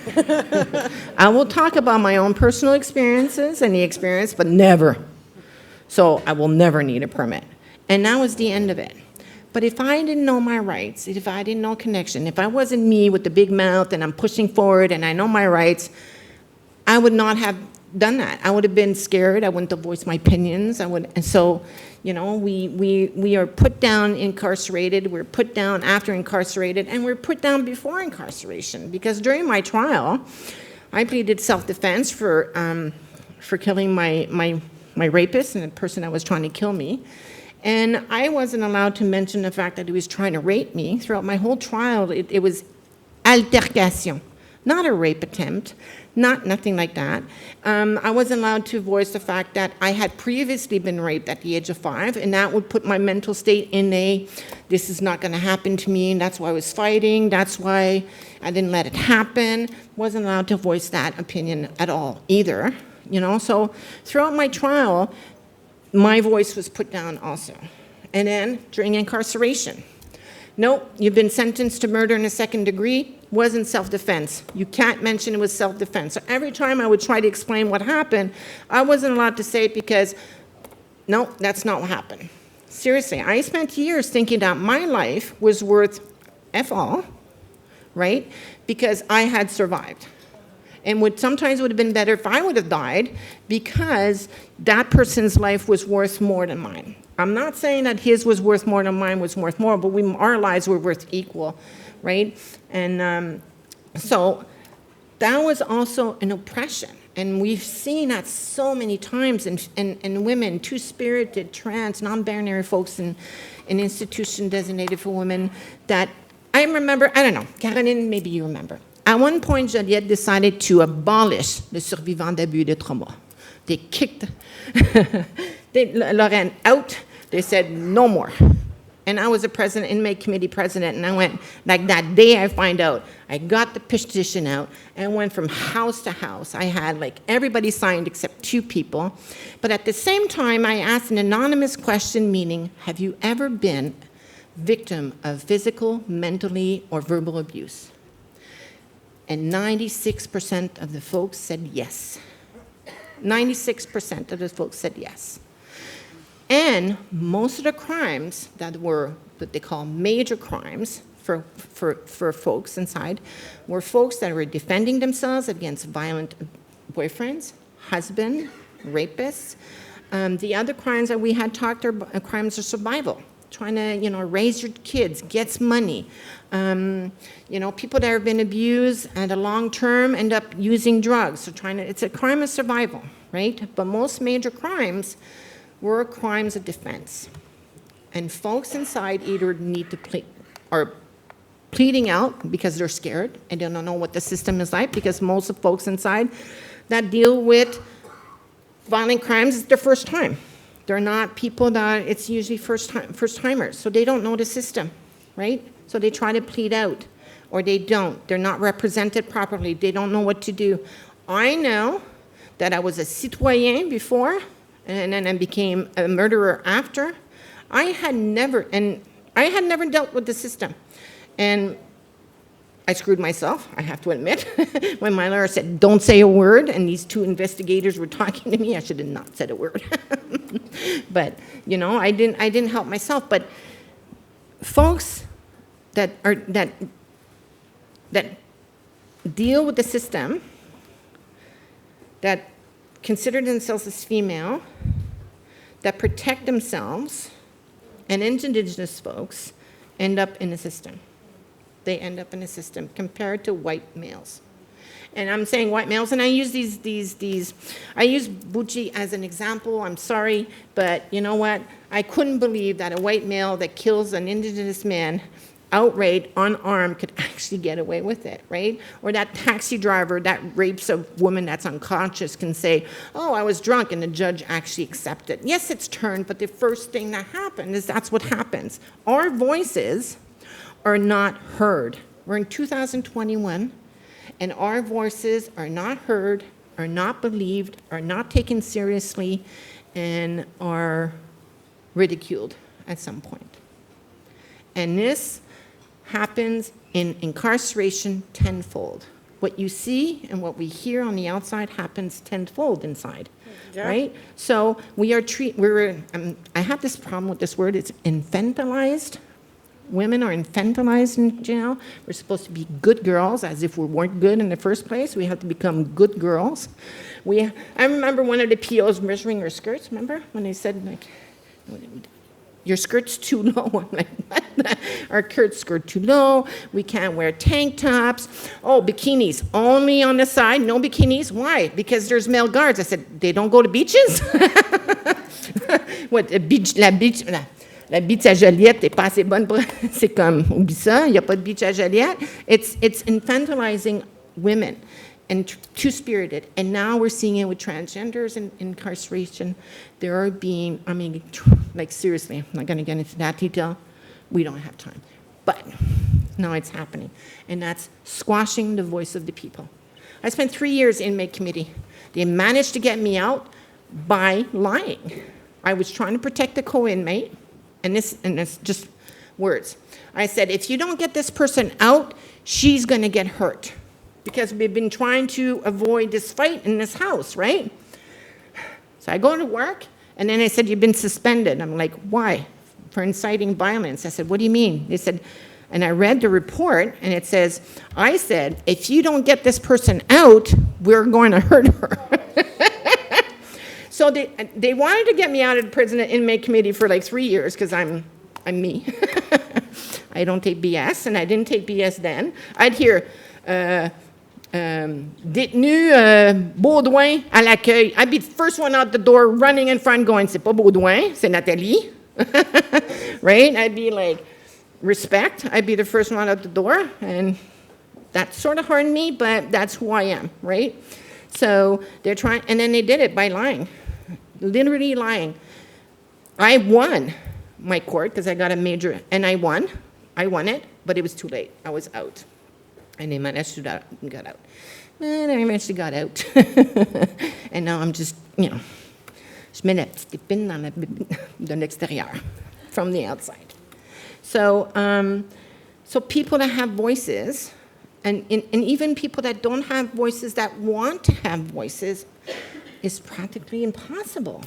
I will talk about my own personal experiences and the experience, but never. So I will never need a permit. And that was the end of it. But if I didn't know my rights, if I didn't know connection, if I wasn't me with the big mouth and I'm pushing forward and I know my rights, I would not have done that. I would have been scared. I wouldn't have voiced my opinions. And so, we are put down incarcerated. We're put down after incarcerated, and we're put down before incarceration. Because during my trial, I pleaded self-defense for killing my rapist and the person that was trying to kill me. And I wasn't allowed to mention the fact that he was trying to rape me. Throughout my whole trial, it was altercation, not a rape attempt. Nothing like that. I wasn't allowed to voice the fact that I had previously been raped at the age of 5, and that would put my mental state in this is not going to happen to me, and that's why I was fighting, that's why I didn't let it happen. Wasn't allowed to voice that opinion at all either, So throughout my trial, my voice was put down also. And then during incarceration, nope, you've been sentenced to murder in the 2nd degree. Wasn't self-defense. You can't mention it was self-defense. So every time I would try to explain what happened, I wasn't allowed to say it because, no, that's not what happened. Seriously, I spent years thinking that my life was worth F all, right? Because I had survived. And sometimes would have been better if I would have died, because that person's life was worth more than mine. I'm not saying that his was worth more than mine was worth more, but our lives were worth equal, right? And so that was also an oppression. And we've seen that so many times in women, two-spirited, trans, non-binary folks in institution designated for women, that I remember, I don't know, Caroline, maybe you remember. At one point, Joliette decided to abolish le survivant d'abus de trauma. They kicked Lorraine out. They said, no more. And I was a president, inmate committee president, and I went, like that day I find out, I got the petition out, and went from house to house. I had like everybody signed except 2 people. But at the same time, I asked an anonymous question, meaning, have you ever been victim of physical, mentally, or verbal abuse? And 96% of the folks said yes. 96% of the folks said yes. And most of the crimes that were what they call major crimes for folks inside were folks that were defending themselves against violent boyfriends, husband, rapists. The other crimes that we had talked are crimes of survival, trying to, raise your kids, get money. People that have been abused and a long term end up using drugs. So it's a crime of survival, right? But most major crimes were crimes of defense. And folks inside either need to are pleading out because they're scared and they don't know what the system is like, because most of folks inside that deal with violent crimes is their first time. They're not people that, it's usually first timers, so they don't know the system, right? So they try to plead out, or they don't. They're not represented properly. They don't know what to do. I know that I was a citoyen before, and then I became a murderer after. I had never dealt with the system. And I screwed myself, I have to admit. When my lawyer said, don't say a word, and these 2 investigators were talking to me, I should have not said a word. But, I didn't help myself. But folks that deal with the system, that consider themselves as female, that protect themselves, and Indigenous folks end up in the system. They end up in the system compared to white males. And I'm saying white males, and I use I use Bucci as an example, I'm sorry, but you know what? I couldn't believe that a white male that kills an Indigenous man outright, unarmed, could actually get away with it, right? Or that taxi driver that rapes a woman that's unconscious can say, oh, I was drunk, and the judge actually accepts it. Yes, it's turned, but the first thing that happened is that's what happens. Our voices are not heard. We're in 2021, and our voices are not heard, are not believed, are not taken seriously, and are ridiculed at some point. And this happens in incarceration tenfold. What you see and what we hear on the outside happens tenfold inside, right? So I have this problem with this word, it's infantilized. Women are infantilized in jail. We're supposed to be good girls, as if we weren't good in the first place. We have to become good girls. I remember one of the POs measuring her skirts, remember? When they said, like, your skirt's too low. I'm like, what? Our skirt too low. We can't wear tank tops. Oh, bikinis, only on the side, no bikinis. Why? Because there's male guards. I said, they don't go to beaches? What, la beach à Joliette n'est pas assez bonne pour... C'est comme, oublie ça, il n'y a pas de beach à Joliette. It's infantilizing women and two-spirited. And now we're seeing it with transgenders in incarceration. There are being, like seriously, I'm not going to get into that detail. We don't have time. But now it's happening. And that's squashing the voice of the people. I spent 3 years in inmate committee. They managed to get me out by lying. I was trying to protect the co-inmate, and it's just words. I said, if you don't get this person out, she's going to get hurt. Because we've been trying to avoid this fight in this house, right? So I go to work, and then they said, you've been suspended. I'm like, why? For inciting violence. I said, what do you mean? They said, And I read the report, and it says, I said, if you don't get this person out, we're going to hurt her. So they wanted to get me out of the prison and inmate committee for like 3 years, because I'm me. I don't take BS, and I didn't take BS then. I'd hear, détenu Baudouin à l'accueil. I'd be the first one out the door, running in front, going, c'est pas Baudouin, c'est Nathalie. Right? I'd be like, respect. I'd be the first one out the door, and that sort of hardened me, but that's who I am, right? So they're trying, and then they did it by lying, literally lying. I won my court because I got a major, and I won it, but it was too late. I was out. And they managed to get out. And I eventually got out. And now I'm just, je mets la petite épine dans de l'extérieur, from the outside. So, so people that have voices, and even people that don't have voices that want to have voices, is practically impossible.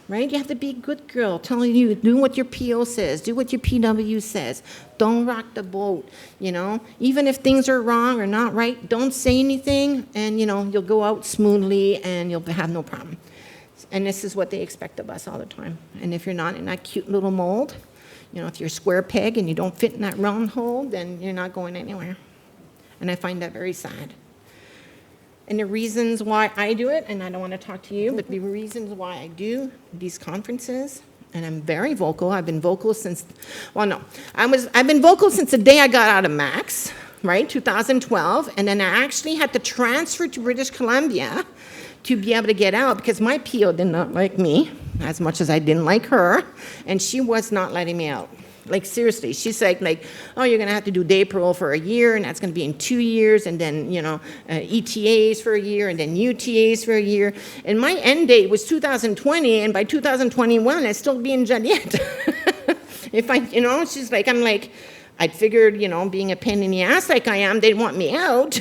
Right? You have to be a good girl, telling you, do what your PO says, do what your PW says. Don't rock the boat, Even if things are wrong or not right, don't say anything, and, you'll go out smoothly, and you'll have no problem. And this is what they expect of us all the time. And if you're not in that cute little mold, if you're a square peg and you don't fit in that round hole, then you're not going anywhere. And I find that very sad. And the reasons why I do it, and I don't want to talk to you, but the reasons why I do these conferences, and I'm very vocal. I've been vocal since, I've been vocal since the day I got out of Max, right, 2012, and then I actually had to transfer to British Columbia to be able to get out, because my PO did not like me as much as I didn't like her, and she was not letting me out. Like, seriously, she's like, oh, you're going to have to do day parole for a year, and that's going to be in 2 years, and then, ETAs for a year, and then UTAs for a year. And my end date was 2020, and by 2021, I'd still be in Joliette. She's like, I'm like, I'd figured, being a pain in the ass like I am, they'd want me out.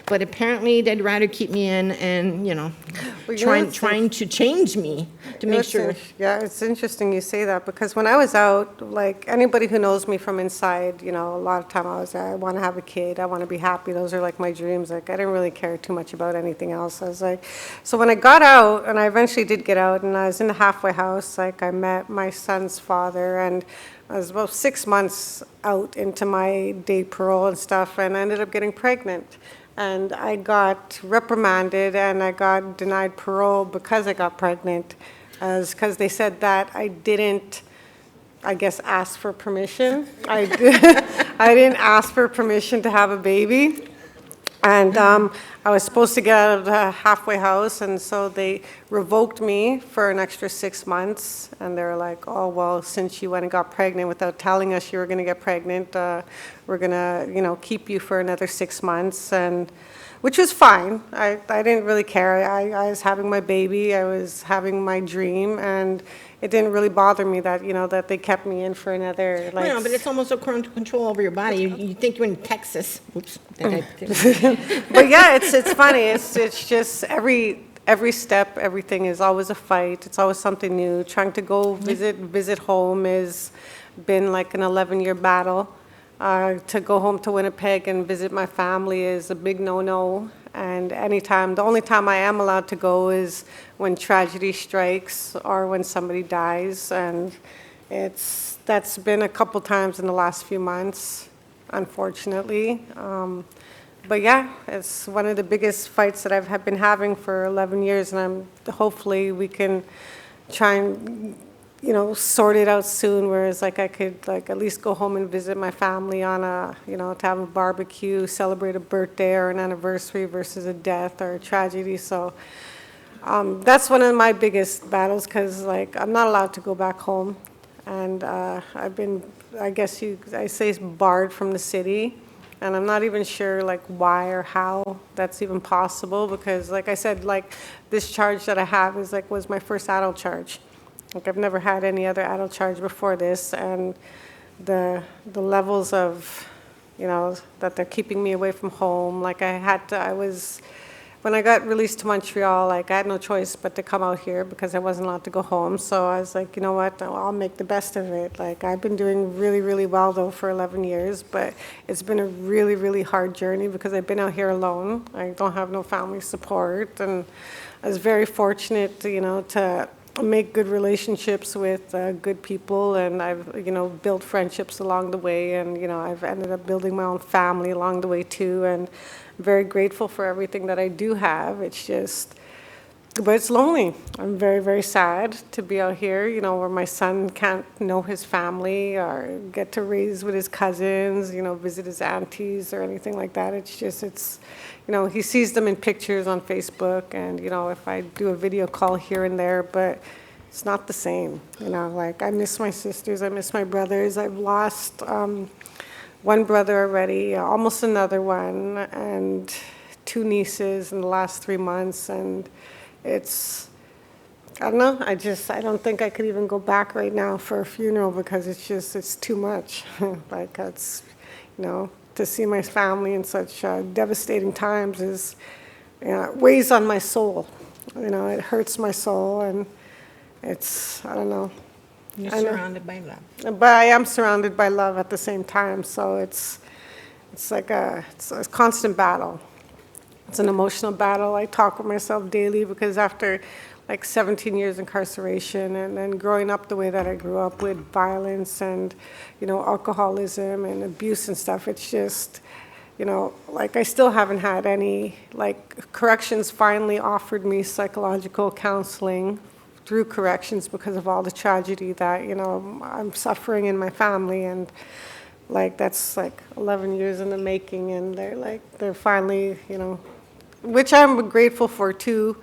But apparently, they'd rather keep me in and, trying to change me to make sure. Yeah, it's interesting you say that, because when I was out, like anybody who knows me from inside, a lot of time I want to have a kid, I want to be happy. Those are like my dreams. Like, I didn't really care too much about anything else. I was like, so when I got out, and I eventually did get out, and I was in the halfway house, like I met my son's father, and I was about 6 months out into my day parole and stuff, and I ended up getting pregnant. And I got reprimanded, and I got denied parole because I got pregnant, because they said that I didn't, I guess, ask for permission. I didn't ask for permission to have a baby. And I was supposed to get out of the halfway house, and so they revoked me for an extra 6 months. And they were like, oh, well, since you went and got pregnant without telling us you were going to get pregnant, we're going to, keep you for another 6 months, and which was fine. I didn't really care. I was having my baby. I was having my dream, and it didn't really bother me that, that they kept me in for another, like... No, but it's almost a control over your body. You think you're in Texas. Oops. But yeah, it's funny. It's just every step, everything is always a fight. It's always something new. Trying to go visit home has been like an 11-year battle. To go home to Winnipeg and visit my family is a big no-no. And the only time I am allowed to go is when tragedy strikes or when somebody dies. And that's been a couple times in the last few months, unfortunately. But yeah, it's one of the biggest fights that I've been having for 11 years, and hopefully we can try and sort it out soon, whereas like I could at least go home and visit my family on to have a barbecue, celebrate a birthday or an anniversary versus a death or a tragedy. So that's one of my biggest battles, because I'm not allowed to go back home, and I've been, I say, barred from the city, and I'm not even sure why or how that's even possible, because like I said, this charge that I have was my first adult charge. I've never had any other adult charge before this, and the levels of, that they're keeping me away from home. I when I got released to Montreal, like I had no choice but to come out here because I wasn't allowed to go home. So I was like, you know what, I'll make the best of it. Like I've been doing really, really well though for 11 years, but it's been a really, really hard journey because I've been out here alone. I don't have no family support, and I was very fortunate, to make good relationships with good people, and I've, built friendships along the way, and, I've ended up building my own family along the way too, and I'm very grateful for everything that I do have. It's just, but it's lonely. I'm very, very sad to be out here, where my son can't know his family or get to raise with his cousins, visit his aunties or anything like that. It's just, he sees them in pictures on Facebook, and, if I do a video call here and there, but it's not the same. Like I miss my sisters, I miss my brothers. I've lost one brother already, almost another one, and 2 nieces in the last 3 months, and it's, I don't know, I don't think I could even go back right now for a funeral because it's too much. Like it's, to see my family in such devastating times is, weighs on my soul. It hurts my soul, and it's, I don't know. You're surrounded by love. But I am surrounded by love at the same time, so it's like it's a constant battle. It's an emotional battle. I talk with myself daily because after like 17 years incarceration, and then growing up the way that I grew up with violence and, alcoholism and abuse and stuff, it's just, like I still haven't had any, like corrections finally offered me psychological counseling through corrections because of all the tragedy that, I'm suffering in my family, and like that's like 11 years in the making, and they're finally, which I'm grateful for too,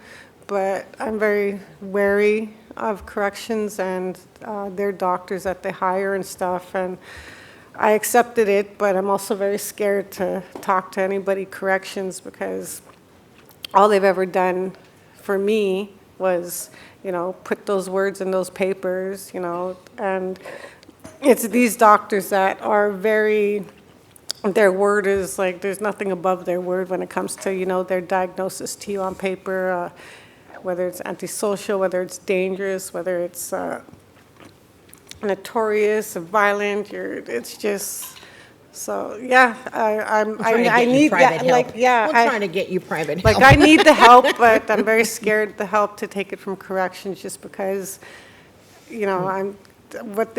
but I'm very wary of corrections and their doctors that they hire and stuff, and I accepted it, but I'm also very scared to talk to anybody corrections because all they've ever done for me was, put those words in those papers, and it's these doctors that are very, their word is like, there's nothing above their word when it comes to, their diagnosis to you on paper, whether it's antisocial, whether it's dangerous, whether it's notorious, violent, it's just, so yeah, I need that, like, yeah. We're trying to get you private help. Like I need the help, but I'm very scared the help to take it from corrections just because, I'm, what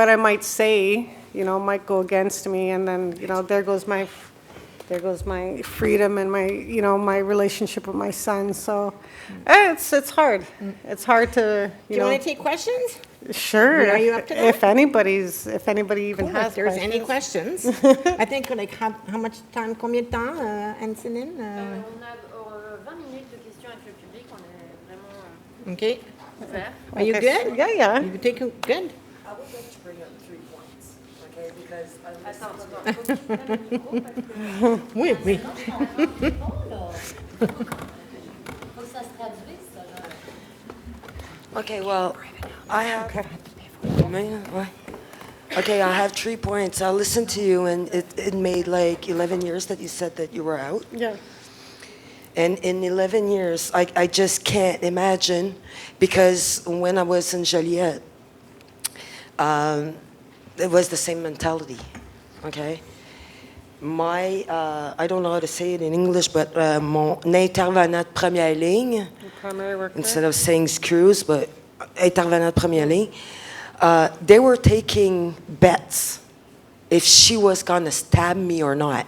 I might say, might go against me, and then, there goes my freedom and my, my relationship with my son. So it's hard. It's hard to, Do you want to take questions? Sure. Are you up to that? If anybody even Cool, has if there's any questions. questions. I think like how much time, combien de temps, Anceline? On a 20 minutes de questions avec le public, on est vraiment Okay. ouvert. Are you Okay, good? yeah. You take good? I would like to bring up 3 points, okay? Because I listened to Oui, oui. Faut que ça se traduise, ça, genre. Okay, well, I have. Okay, I have 3 points. I listened to you, and it made like 11 years that you said that you were out. Yeah. And in 11 years, I just can't imagine, because when I was in Joliet, it was the same mentality, okay? I don't know how to say it in English, but mon intervenant de première ligne, Primary work there? instead of saying screws, but intervenant de première ligne, they were taking bets if she was gonna stab me or not,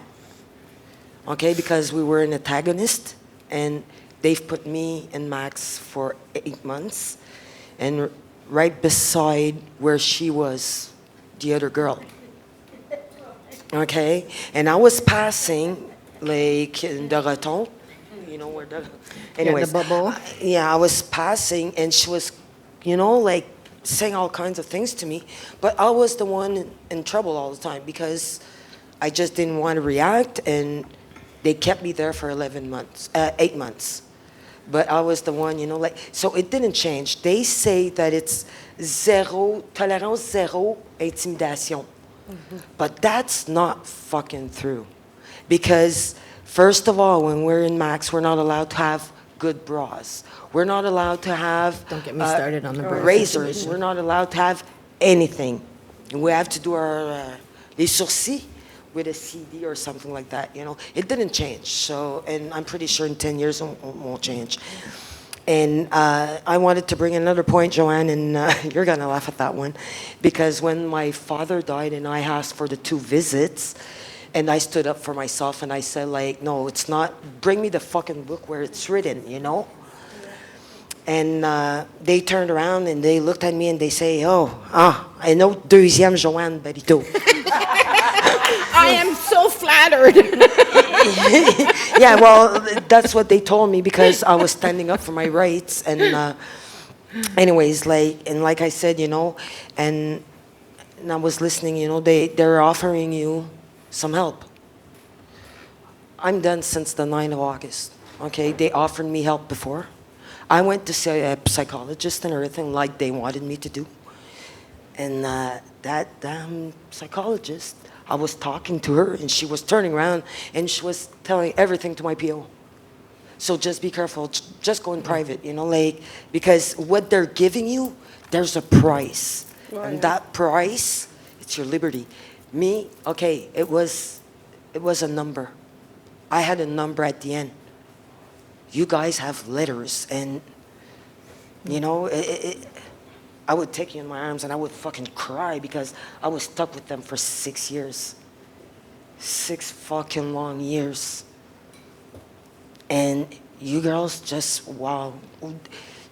okay? Because we were an antagonist, and they've put me and Max for 8 months, and right beside where she was, the other girl. Okay? And I was passing, like, in the rotonde, you know where the... Anyways, the bubble. I was passing, and she was, like, saying all kinds of things to me, but I was the one in trouble all the time because I just didn't want to react, and they kept me there for 8 months. But I was the one, like, so it didn't change. They say that it's tolérance zéro, intimidation. Mm-hmm. But that's not fucking true. Because First of all, when we're in Max, we're not allowed to have good bras. We're not allowed to have Don't get me started on the bra razors. situation. We're not allowed to have anything. We have to do our les sourcils with a CD or something like that. You know, it didn't change. So, and I'm pretty sure in 10 years it won't change. And I wanted to bring another point, Joanne, and you're gonna laugh at that one, because when my father died and I asked for the 2 visits, and I stood up for myself and I said, like, no, it's not, bring me the fucking book where it's written, you know? And they turned around and they looked at me and they say, un autre deuxième Joanne Barito. I am so flattered. Yeah, well, that's what they told me because I was standing up for my rights. And anyways, like I said, you know, and I was listening, you know, they're offering you some help. I'm done since the 9th of August, okay? They offered me help before. I went to see a psychologist and everything like they wanted me to do. And that damn psychologist, I was talking to her and she was turning around and she was telling everything to my PO. So just be careful, just go in private, you know, like, because what they're giving you, there's a price. And that price, it's your liberty. Me, okay, it was a number. I had a number at the end. You guys have letters, and you know, I would take you in my arms and I would fucking cry because I was stuck with them for 6 years. 6 fucking long years. And you girls just, wow.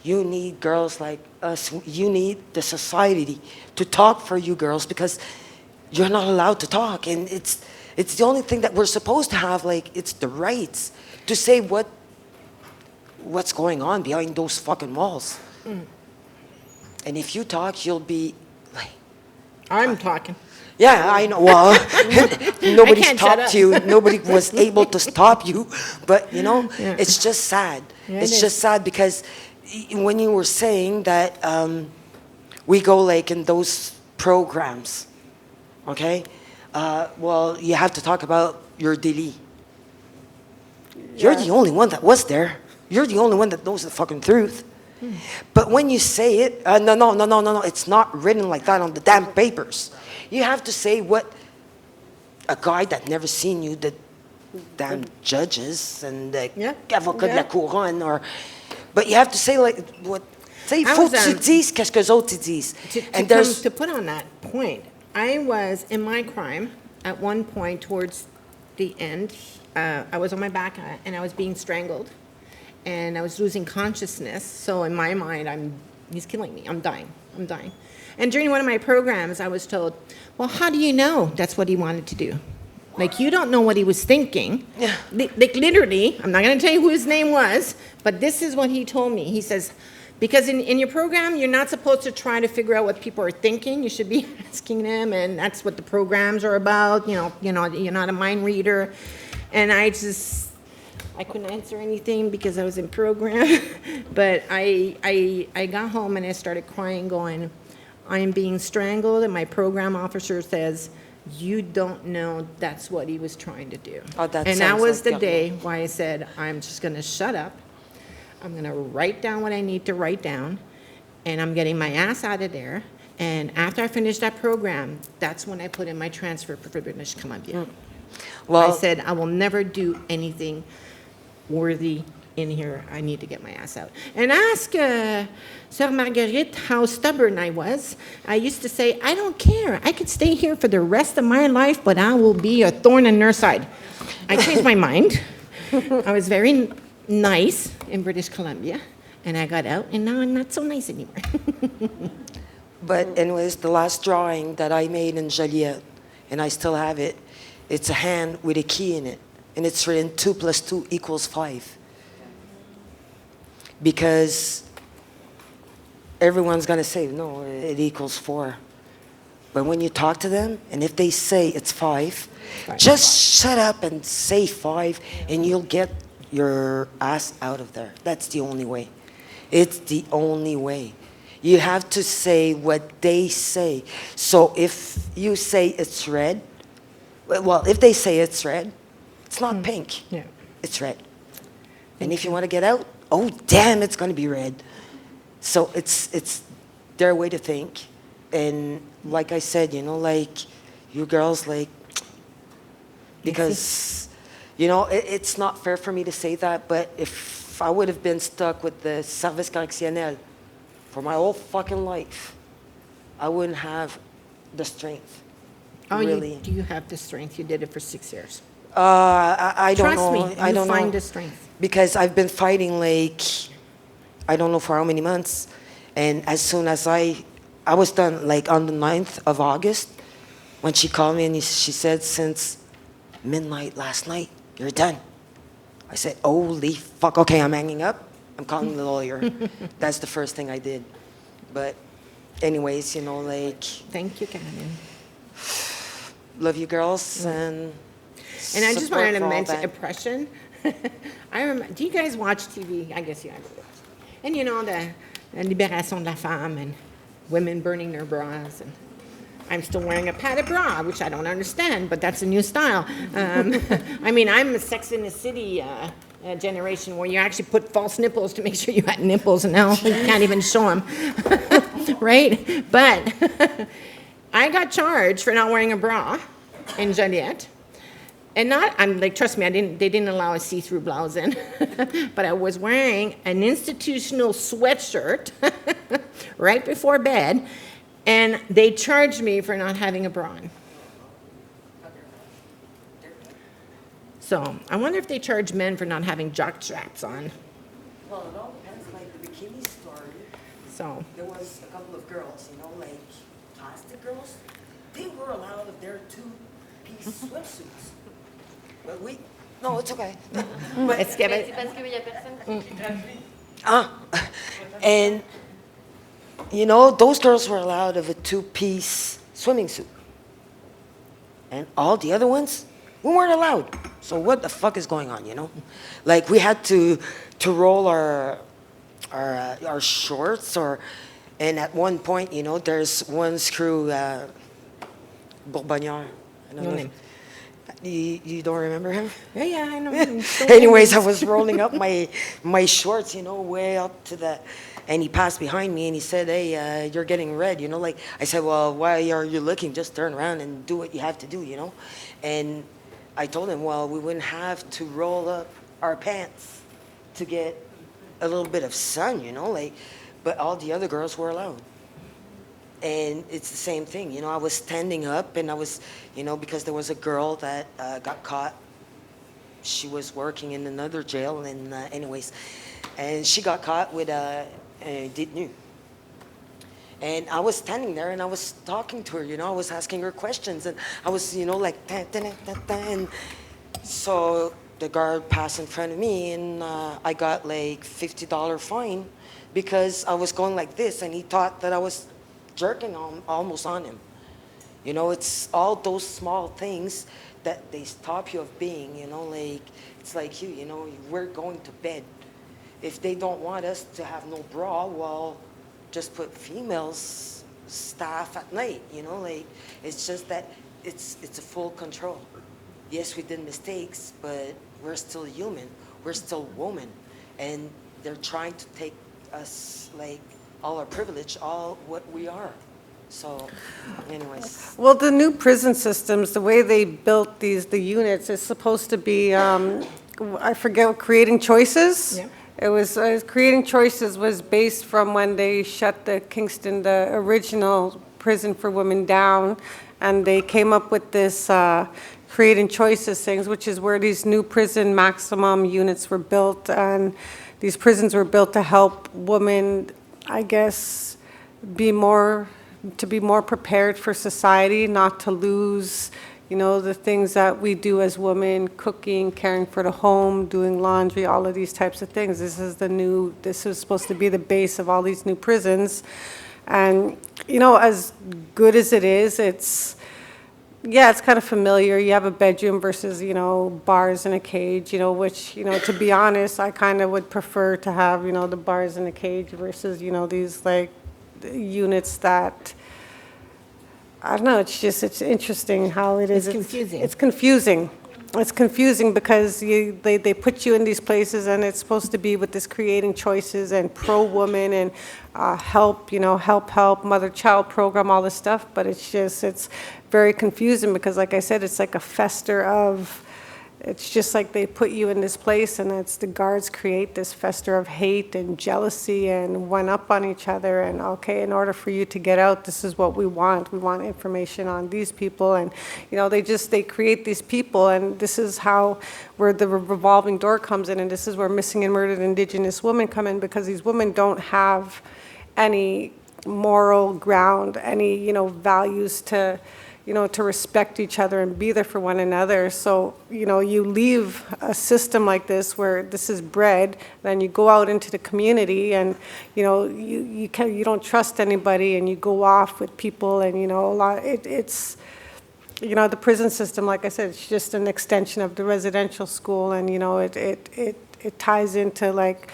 You need girls like us. You need the society to talk for you girls because you're not allowed to talk. And it's the only thing that we're supposed to have, like, it's the rights to say what's going on behind those fucking walls. And if you talk, you'll be like... I'm talking. Yeah, I know. Well, nobody can't shut stopped up. you. Nobody was able to stop you. But, you know, it's just sad. Yeah, It's it just sad because when you were saying that we go like in those programs, okay? Well, you have to talk about your délit. You're the only one that was there. You're the only one that knows the fucking truth. But when you say it, no, it's not written like that on the damn papers. You have to say what a guy that never seen you, the damn judges and the avocat de la couronne, or, but you have to say like what. Il faut que tu dises qu'est-ce que les autres disent. To put on that point, I was in my crime at one point towards the end. I was on my back and I was being strangled, and I was losing consciousness. So in my mind, he's killing me. I'm dying. And during one of my programs, I was told, well, how do you know that's what he wanted to do? Like, you don't know what he was thinking. Yeah. Like, literally, I'm not going to tell you who his name was, but this is what he told me. He says, because in your program, you're not supposed to try to figure out what people are thinking. You should be asking them, and that's what the programs are about. You know, you're not a mind reader. And I couldn't answer anything because I was in program. But I got home and I started crying, going, I am being strangled, and my program officer says, you don't know that's what he was trying to do. Oh, that and that sounds was like the day why I said, I'm just going to shut up. I'm going to write down what I need to write down, and I'm getting my ass out of there. And after I finished that program, that's when I put in my transfer for British Columbia. Well, I said, I will never do anything worthy in here. I need to get my ass out. And ask Sœur Marguerite how stubborn I was. I used to say, I don't care. I could stay here for the rest of my life, but I will be a thorn in her side. I changed my mind. I was very nice in British Columbia, and I got out, and now I'm not so nice anymore. But anyways, the last drawing that I made in Joliet, and I still have it, it's a hand with a key in it, and it's written 2 + 2 = 5. Because everyone's going to say, no, it equals 4. But when you talk to them, and if they say it's 5, just shut up and say 5, and you'll get your ass out of there. That's the only way. It's the only way. You have to say what they say. So if you say it's red, well, if they say it's red, It's not pink. Yeah. It's red. And if you want to get out, oh, damn, it's going to be red. So it's their way to think. And like I said, you know, like, you girls, like, because, you know, it's not fair for me to say that, but if I would have been stuck with the service correctionnel for my whole fucking life, I wouldn't have the strength. Oh, really. do you have the strength? You did it for 6 years. I don't Trust know. me, I don't you find know. the strength. Because I've been fighting, like, I don't know for how many months. And as soon as I was done, like, on the 9th of August, when she called me and she said, since midnight last night, you're done. I said, holy fuck, okay, I'm hanging up. I'm calling the lawyer. That's the first thing I did. But anyways, you know, like, Thank you, Karen. love you girls, and And I just support wanted to for all mention that. oppression. I remember, do you guys watch TV? I guess you have. And you know, the Libération de la Femme and women burning their bras. And I'm still wearing a padded bra, which I don't understand, but that's a new style. I mean, I'm a Sex in the City generation where you actually put false nipples to make sure you had nipples, and now you can't even show them. Right? But I got charged for not wearing a bra in Joliet. And I'm like, trust me, they didn't allow a see-through blouse in, but I was wearing an institutional sweatshirt right before bed, and they charged me for not having a bra on. So I wonder if they charge men for not having jock straps on. Well, it all depends, like the bikini story. So, There was a couple of girls, you know, like plastic girls. They were allowed of their two-piece swimsuits. But no, it's okay. est-ce qu'il y Mais avait... c'est parce qu'il y a personne qui... And, you know, those girls were allowed of a two-piece swimming suit. And all the other ones, we weren't allowed. So what the fuck is going on, you know? Like, we had to roll our shorts, and at one point, you know, there's one screw, Bourbonnière. I don't No know name. You don't remember him? Yeah, I know. Anyways, I was rolling up my shorts, you know, way up to the, and he passed behind me and he said, hey, you're getting red, you know, like, I said, well, why are you looking? Just turn around and do what you have to do, you know? And I told him, well, we wouldn't have to roll up our pants to get a little bit of sun, you know, like, but all the other girls were allowed. And it's the same thing, you know, I was standing up and I was, you know, because there was a girl that got caught. She was working in another jail, and anyways, and she got caught with a détenu. And I was standing there and I was talking to her, you know, I was asking her questions, and I was, you know, like, and so the guard passed in front of me, and I got like $50 fine because I was going like this, and he thought that I was jerking almost on him. You know, it's all those small things that they stop you of being, you know, like, it's like you know, we're going to bed. If they don't want us to have no bra, well, just put females staff at night, you know, like, it's just that it's a full control. Yes, we did mistakes, but we're still human. We're still women. And they're trying to take us, like, all our privilege, all what we are. So, anyways. Well, the new prison systems, the way they built the units, is supposed to be, I forget, creating choices. Yeah. It was, creating choices was based from when they shut the Kingston, the original prison for women, down, and they came up with this creating choices things, which is where these new prison maximum units were built, and these prisons were built to help women, I guess, be more prepared for society, not to lose, you know, the things that we do as women, cooking, caring for the home, doing laundry, all of these types of things. This is supposed to be the base of all these new prisons. And, you know, as good as it is, it's kind of familiar. You have a bedroom versus, you know, bars in a cage, you know, which, you know, to be honest, I kind of would prefer to have, you know, the bars in a cage versus, you know, these, like, units that, I don't know, it's interesting how it is. It's confusing. It's confusing. it's confusing because they put you in these places and it's supposed to be with this creating choices and pro-woman and help, help, mother-child program, all this stuff. But it's very confusing because, like I said, it's like a fester of, it's just like they put you in this place and it's the guards create this fester of hate and jealousy and one up on each other. And okay, in order for you to get out, this is what we want. We want information on these people. And, they create these people. And this is where the revolving door comes in. And this is where missing and murdered Indigenous women come in, because these women don't have any moral ground, any, values to respect each other and be there for one another. So, you leave a system like this where this is bred, then you go out into the community and, you don't trust anybody and you go off with people and, it's, the prison system, like I said, it's just an extension of the residential school and, it ties into like,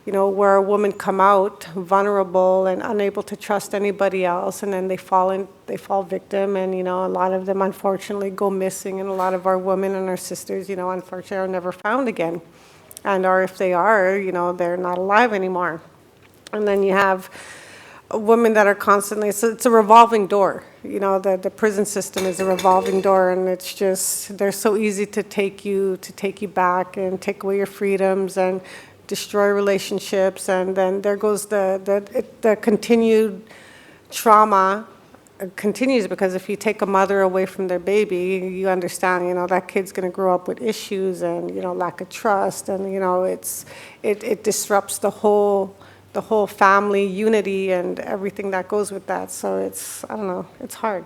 where a woman come out vulnerable and unable to trust anybody else, and then they fall victim, and a lot of them unfortunately go missing, and a lot of our women and our sisters, unfortunately are never found again, or if they are, they're not alive anymore. And then you have women that are constantly, so it's a revolving door. The prison system is a revolving door, and it's just, they're so easy to take you back and take away your freedoms and destroy relationships. And then there goes the continued trauma continues, because if you take a mother away from their baby, you understand, that kid's going to grow up with issues and, lack of trust, and, it disrupts the whole family unity and everything that goes with that. So it's, I don't know, it's hard.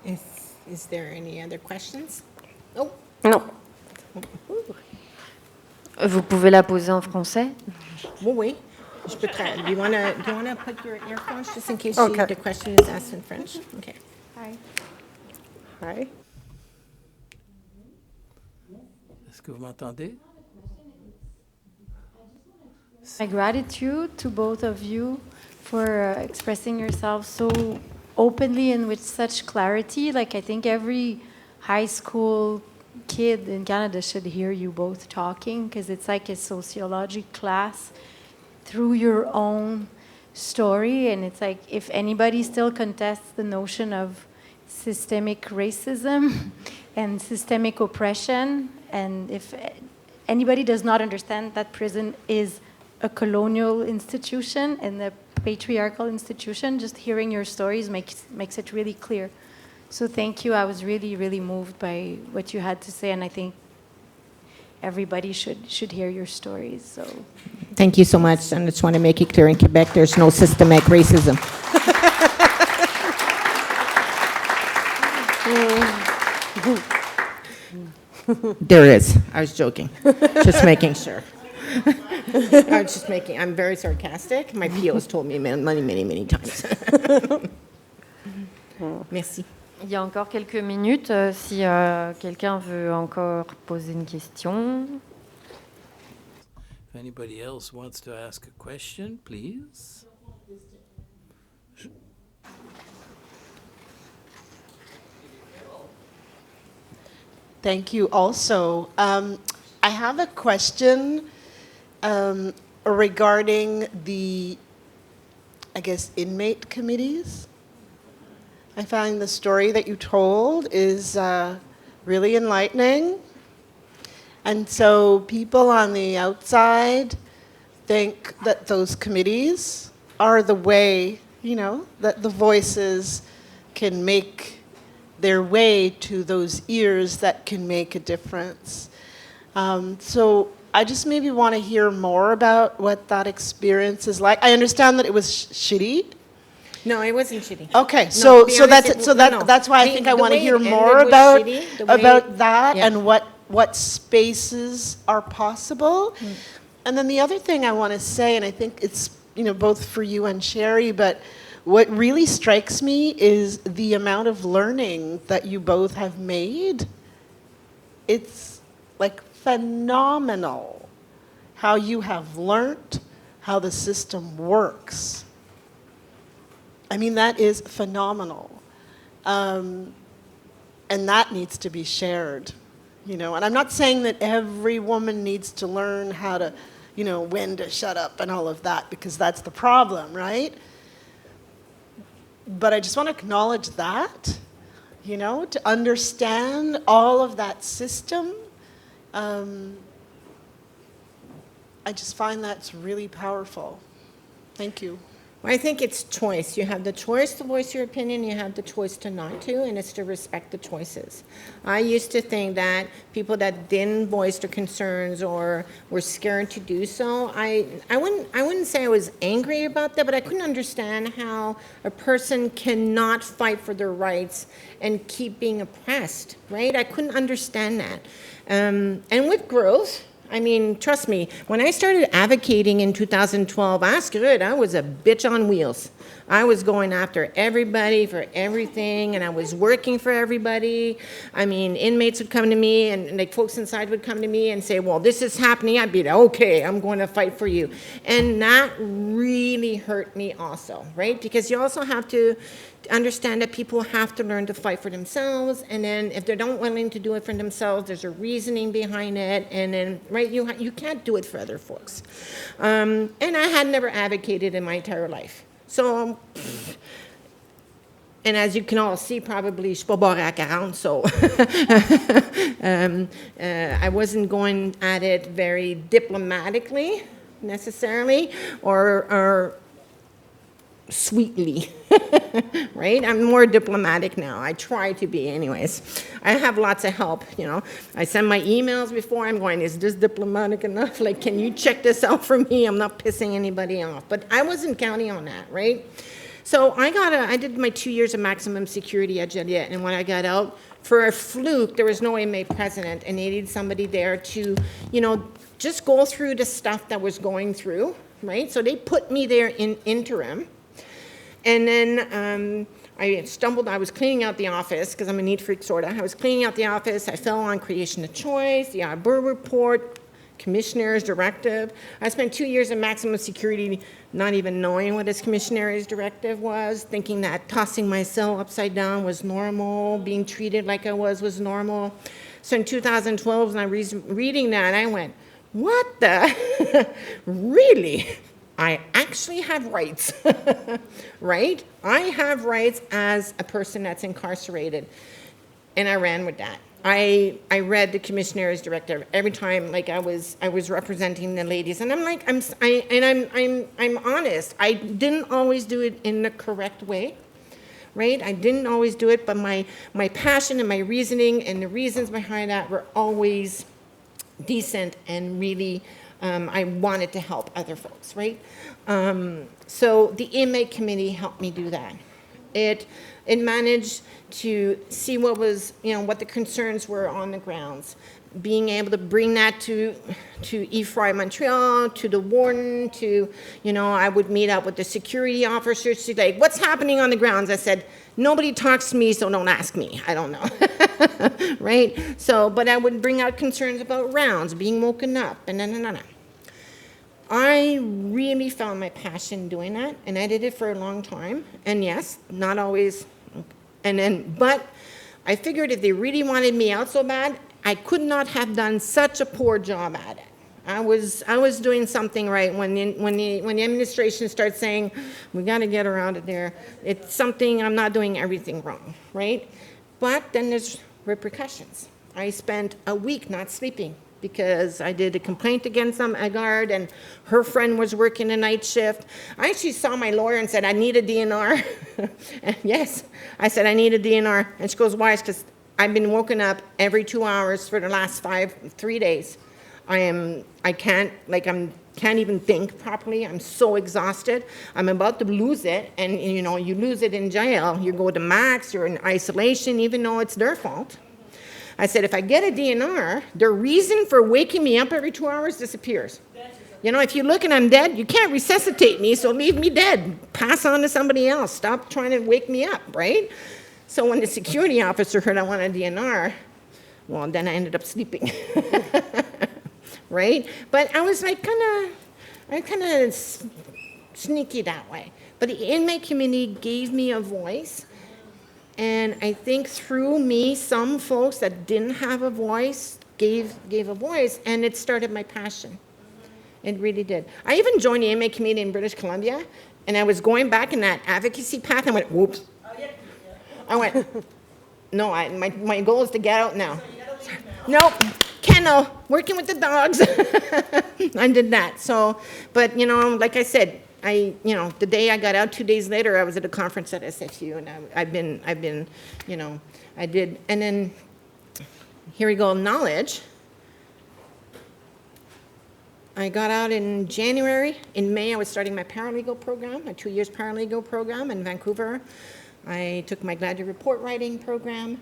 Is there any other questions? Oh. No. Vous pouvez la poser en français? Oui. Je peux try. Do you want to put your earphones just in case Okay. the question is asked in French? Okay. Hi. Est-ce que vous m'entendez? My gratitude to both of you for expressing yourselves so openly and with such clarity. Like, I think every high school kid in Canada should hear you both talking, because it's like a sociology class through your own story. And it's like, if anybody still contests the notion of systemic racism and systemic oppression, and if anybody does not understand that prison is a colonial institution and a patriarchal institution, just hearing your stories makes it really clear. So thank you. I was really, really moved by what you had to say, and I think everybody should hear your stories. So Thank you so much. And I just want to make it clear, in Quebec, there's no systemic racism. There is. I was joking. Just making sure. I'm very sarcastic. My PO's told me many times. Merci. il y a encore quelques minutes, si quelqu'un veut encore poser une question. If anybody else wants to ask a question, please. Thank you also. I have a question regarding the, I guess, inmate committees. I find the story that you told is really enlightening. And so people on the outside think that those committees are the way, you know, that the voices can make their way to those ears that can make a difference. So I just maybe want to hear more about what that experience is like. I understand that it was shitty. No, it wasn't shitty. Okay, No, so to be honest, that's why I think I the want to way hear it more ended was shitty, the way- about that Yeah. and what spaces are possible. And then the other thing I want to say, and I think it's, you know, both for you and Sherry, but what really strikes me is the amount of learning that you both have made. It's like phenomenal how you have learned how the system works. I mean, that is phenomenal. And And that needs to be shared, you know. And I'm not saying that every woman needs to learn how to, you know, when to shut up and all of that, because that's the problem, right? But I just want to acknowledge that, you know, to understand all of that system. I just find that's really powerful. Thank you. Well, I think it's choice. You have the choice to voice your opinion, you have the choice to not to, and it's to respect the choices. I used to think that people that didn't voice their concerns or were scared to do so, I wouldn't say I was angry about that, but I couldn't understand how a person cannot fight for their rights and keep being oppressed, right? I couldn't understand that. And with growth, I mean, trust me, when I started advocating in 2012, I was a bitch on wheels. I was going after everybody for everything, and I was working for everybody. I mean, inmates would come to me, and like folks inside would come to me and say, well, this is happening. I'd be like, okay, I'm going to fight for you. And that really hurt me also, right? Because you also have to understand that people have to learn to fight for themselves, and then if they're not willing to do it for themselves, there's a reasoning behind it, and then, right, you can't do it for other folks. And I had never advocated in my entire life. So, and as you can all see, probably, je suis pas barré à 40, so I wasn't going at it very diplomatically, necessarily, or sweetly, right? I'm more diplomatic now. I try to be anyways. I have lots of help, you know. I send my emails before I'm going, is this diplomatic enough? Like, can you check this out for me? I'm not pissing anybody off. But I wasn't counting on that, right? So I did my 2 years of maximum security at Joliet, and when I got out, for a fluke, there was no inmate president, and they needed somebody there to, you know, just go through the stuff that was going through, right? So they put me there in interim. And then I was cleaning out the office, because I'm a neat freak, sort of. I was cleaning out the office. I fell on creation of choice, the Arbor report, commissioner's directive. I spent 2 years in maximum security not even knowing what his commissioner's directive was, thinking that tossing my cell upside down was normal, being treated like I was normal. So in 2012, when I was reading that, I went, what the? Really? I actually have rights, right? I have rights as a person that's incarcerated, and I ran with that. I read the commissioner's directive every time, like I was representing the ladies, and I'm like, I'm honest. I didn't always do it in the correct way, right? I didn't always do it, but my passion and my reasoning and the reasons behind that were always decent and really. I wanted to help other folks, right? So the inmate committee helped me do that. It managed to see what was, you know, what the concerns were on the grounds, being able to bring that to EFRI Montreal, to the warden, to, you know, I would meet up with the security officers to like, what's happening on the grounds? I said, nobody talks to me, so don't ask me. I don't know, right? So, but I would bring out concerns about rounds, being woken up, and no. I really found my passion doing that, and I did it for a long time. And yes, not always, but I figured if they really wanted me out so bad, I could not have done such a poor job at it. I was doing something right when the administration starts saying, we got to get her out of there. It's something, I'm not doing everything wrong, right? But then there's repercussions. I spent a week not sleeping because I did a complaint against a guard, and her friend was working a night shift. I actually saw my lawyer and said, I need a DNR. And yes, I said, I need a DNR. And she goes, why? It's because I've been woken up every 2 hours for the last 3 days. I can't even think properly. I'm so exhausted. I'm about to lose it, and you know, you lose it in jail. You go to max, you're in isolation, even though it's their fault. I said, if I get a DNR, the reason for waking me up every 2 hours disappears. You know, if you look and I'm dead, you can't resuscitate me, so leave me dead. Pass on to somebody else. Stop trying to wake me up, right? So when the security officer heard I wanted a DNR, well, then I ended up sleeping. Right? But I was like kind of sneaky that way. But the inmate community gave me a voice, And I think through me, some folks that didn't have a voice gave a voice, and it started my passion. It really did. I even joined the inmate committee in British Columbia, and I was going back in that advocacy path, and I went, whoops. I went, no, my goal is to get out now. Nope, kennel, working with the dogs. I did that. So, but like I said, the day I got out, 2 days later, I was at a conference at SFU, and I've been, I did, and then here we go, knowledge. I got out in January. In May, I was starting my paralegal program, my 2 years paralegal program in Vancouver. I took my Glad to Report writing program.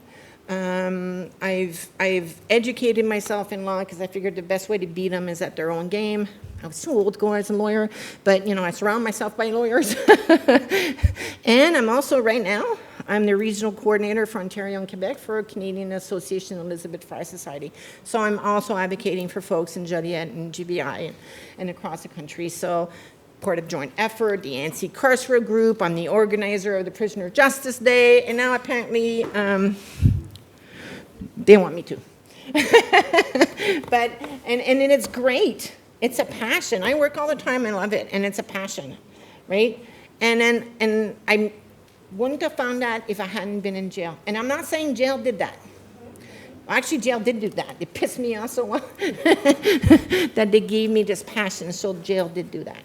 I've educated myself in law because I figured the best way to beat them is at their own game. I was too old to go as a lawyer, but I surround myself by lawyers. And I'm also right now, I'm the regional coordinator for Ontario and Quebec for Canadian Association of Elizabeth Fry Society. So I'm also advocating for folks in Joliet and GBI and across the country. So part of joint effort, the anti-carceral group. I'm the organizer of the Prisoner Justice Day, and now apparently they want me to. But and it's great. It's a passion. I work all the time. I love it, and it's a passion, right? And I wouldn't have found that if I hadn't been in jail. And I'm not saying jail did that. Actually, jail did do that. It pissed me off so much that they gave me this passion. So jail did do that.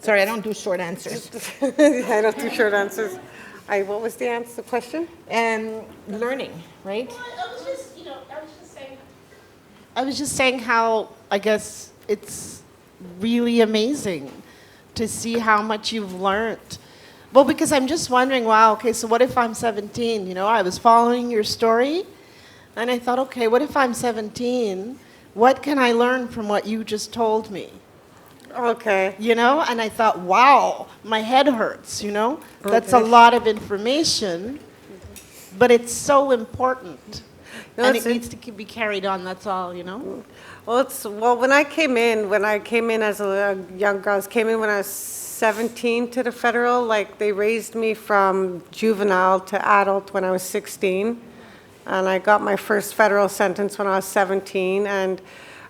Sorry, I don't do short answers. I don't do short answers. What was the answer, the question? Learning, right? I was just saying how, I guess, it's really amazing to see how much you've learned. Well, because I'm just wondering, wow, okay, so what if I'm 17? I was following your story, and I thought, okay, what if I'm 17? What can I learn from what you just told me? Okay. And I thought, wow, my head hurts, That's a lot of information, but it's so important. No, and it needs to be carried on, that's all, Well, when I came in as a young girl, I came in when I was 17 to the federal, like they raised me from juvenile to adult when I was 16. And I got my first federal sentence when I was 17. And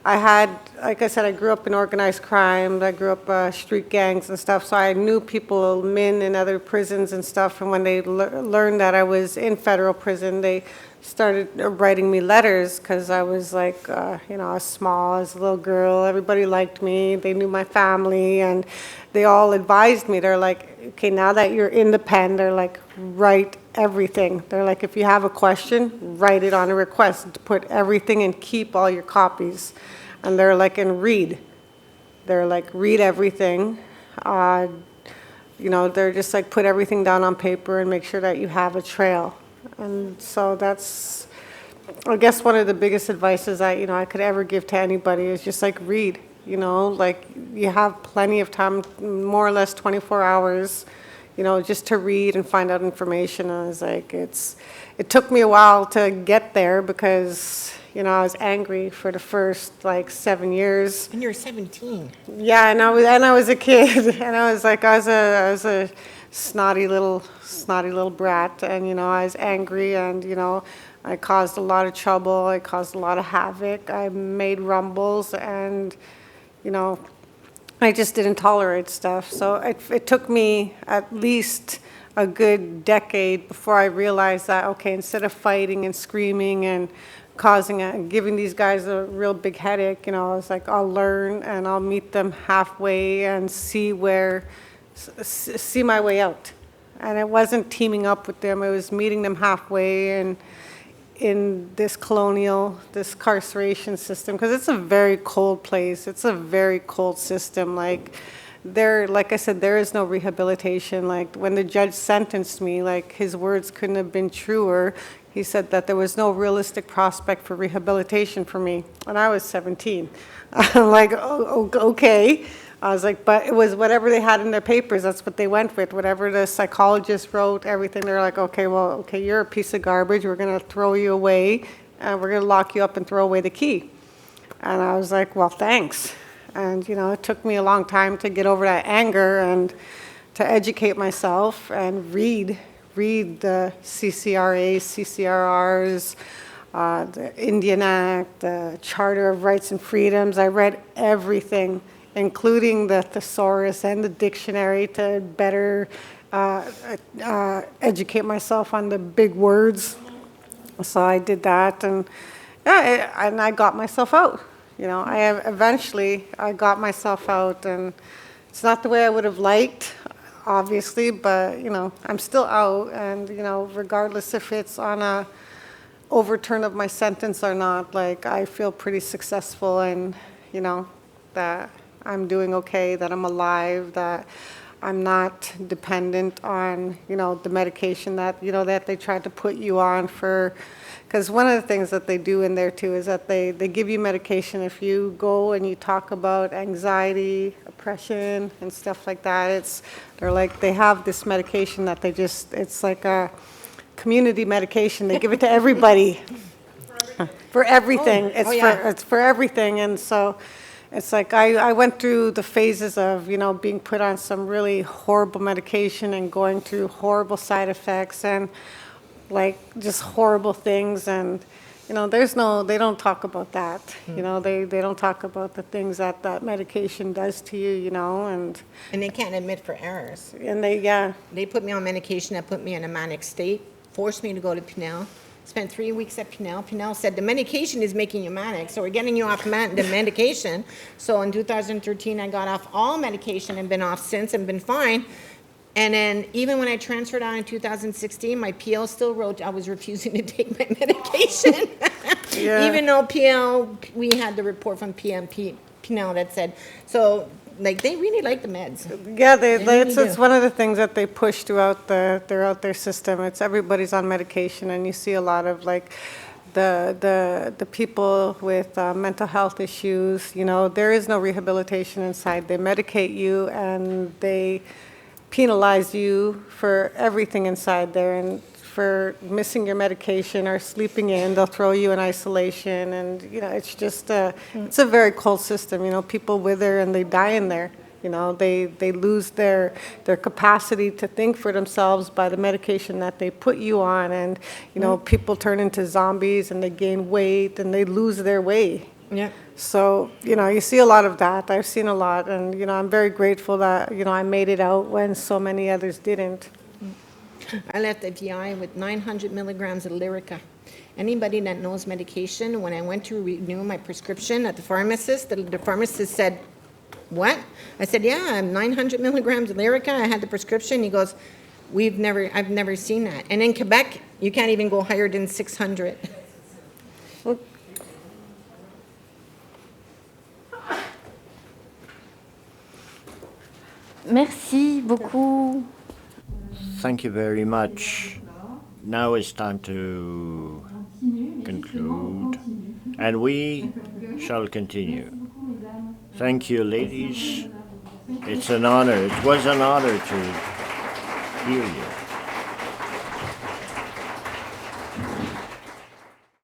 I had, like I said, I grew up in organized crime. I grew up street gangs and stuff. So I knew people, men in other prisons and stuff. And when they learned that I was in federal prison, they started writing me letters because I was like, I was small, I was a little girl. Everybody liked me. They knew my family, and they all advised me. They're like, okay, now that you're in the pen, they're like, write everything. They're like, if you have a question, write it on a request. Put everything and keep all your copies. And they're like, and read. They're like, read everything. They're just like, put everything down on paper and make sure that you have a trail. And so that's, I guess, one of the biggest advices I could ever give to anybody is just like read. Like you have plenty of time, more or less 24 hours, just to read and find out information. And I was like, it took me a while to get there because, I was angry for the first 7 years. When you were 17. Yeah, and I was a kid, and I was a snotty little brat, and I was angry, and I caused a lot of trouble. I caused a lot of havoc. I made rumbles, and I just didn't tolerate stuff. So it took me at least a good decade before I realized that, okay, instead of fighting and screaming and giving these guys a real big headache, I was like, I'll learn and I'll meet them halfway and see my way out. And it wasn't teaming up with them, it was meeting them halfway and in this incarceration system, because it's a very cold place. It's a very cold system. Like I said, there is no rehabilitation. Like when the judge sentenced me, his words couldn't have been truer. He said that there was no realistic prospect for rehabilitation for me when I was 17. I'm like, oh, okay. I was like, but it was whatever they had in their papers, that's what they went with. Whatever the psychologist wrote, everything, they're like, okay, you're a piece of garbage. We're going to throw you away, and we're going to lock you up and throw away the key. And I was like, well, thanks. And, it took me a long time to get over that anger and to educate myself and read read the CCRAs, CCRRs, the Indian Act, the Charter of Rights and Freedoms. I read everything, including the thesaurus and the dictionary to better educate myself on the big words. So I did that, and yeah, and I got myself out. Eventually I got myself out, and it's not the way I would have liked, obviously, but I'm still out, and regardless if it's on a overturn of my sentence or not, like, I feel pretty successful, and that I'm doing okay, that I'm alive, that I'm not dependent on the medication that that they tried to put you on for. Because one of the things that they do in there too is that they give you medication if you go and you talk about anxiety, oppression, and stuff like that. They have this medication that it's like a community medication. They give it to everybody for everything. It's for everything, and so it's like I went through the phases of being put on some really horrible medication and going through horrible side effects and like just horrible things, and they don't talk about that. They don't talk about the things that medication does to you, and they can't admit for errors. And they put me on medication that put me in a manic state, forced me to go to Pinel. Spent 3 weeks at Pinel. Pinel said the medication is making you manic, so we're getting you off the medication. So in 2013, I got off all medication and been off since and been fine. And then even when I transferred on in 2016, my PL still wrote I was refusing to take my medication. Yeah. Even though we had the report from Pinel that said, so like they really like the meds. Yeah, really it's one of the things that they push throughout their system. It's everybody's on medication, and you see a lot of like the people with mental health issues. There is no rehabilitation inside. They medicate you and they penalize you for everything inside there, and for missing your medication or sleeping in, they'll throw you in isolation, and it's just it's a very cold system. People wither and they die in there. They lose their capacity to think for themselves by the medication that they put you on, and people turn into zombies and they gain weight and they lose their way. Yeah. So, you see a lot of that. I've seen a lot, and, I'm very grateful that, I made it out when so many others didn't. I left the VI with 900 milligrams of Lyrica. Anybody that knows medication, when I went to renew my prescription at the pharmacist, the pharmacist said, what? I said, yeah, I'm 900 milligrams of Lyrica. I had the prescription. He goes, I've never seen that. And in Quebec, you can't even go higher than 600. Merci beaucoup. Thank you very much. Now it's time to conclude, and we shall continue. Thank you, ladies. It's an honor. It was an honor to hear you.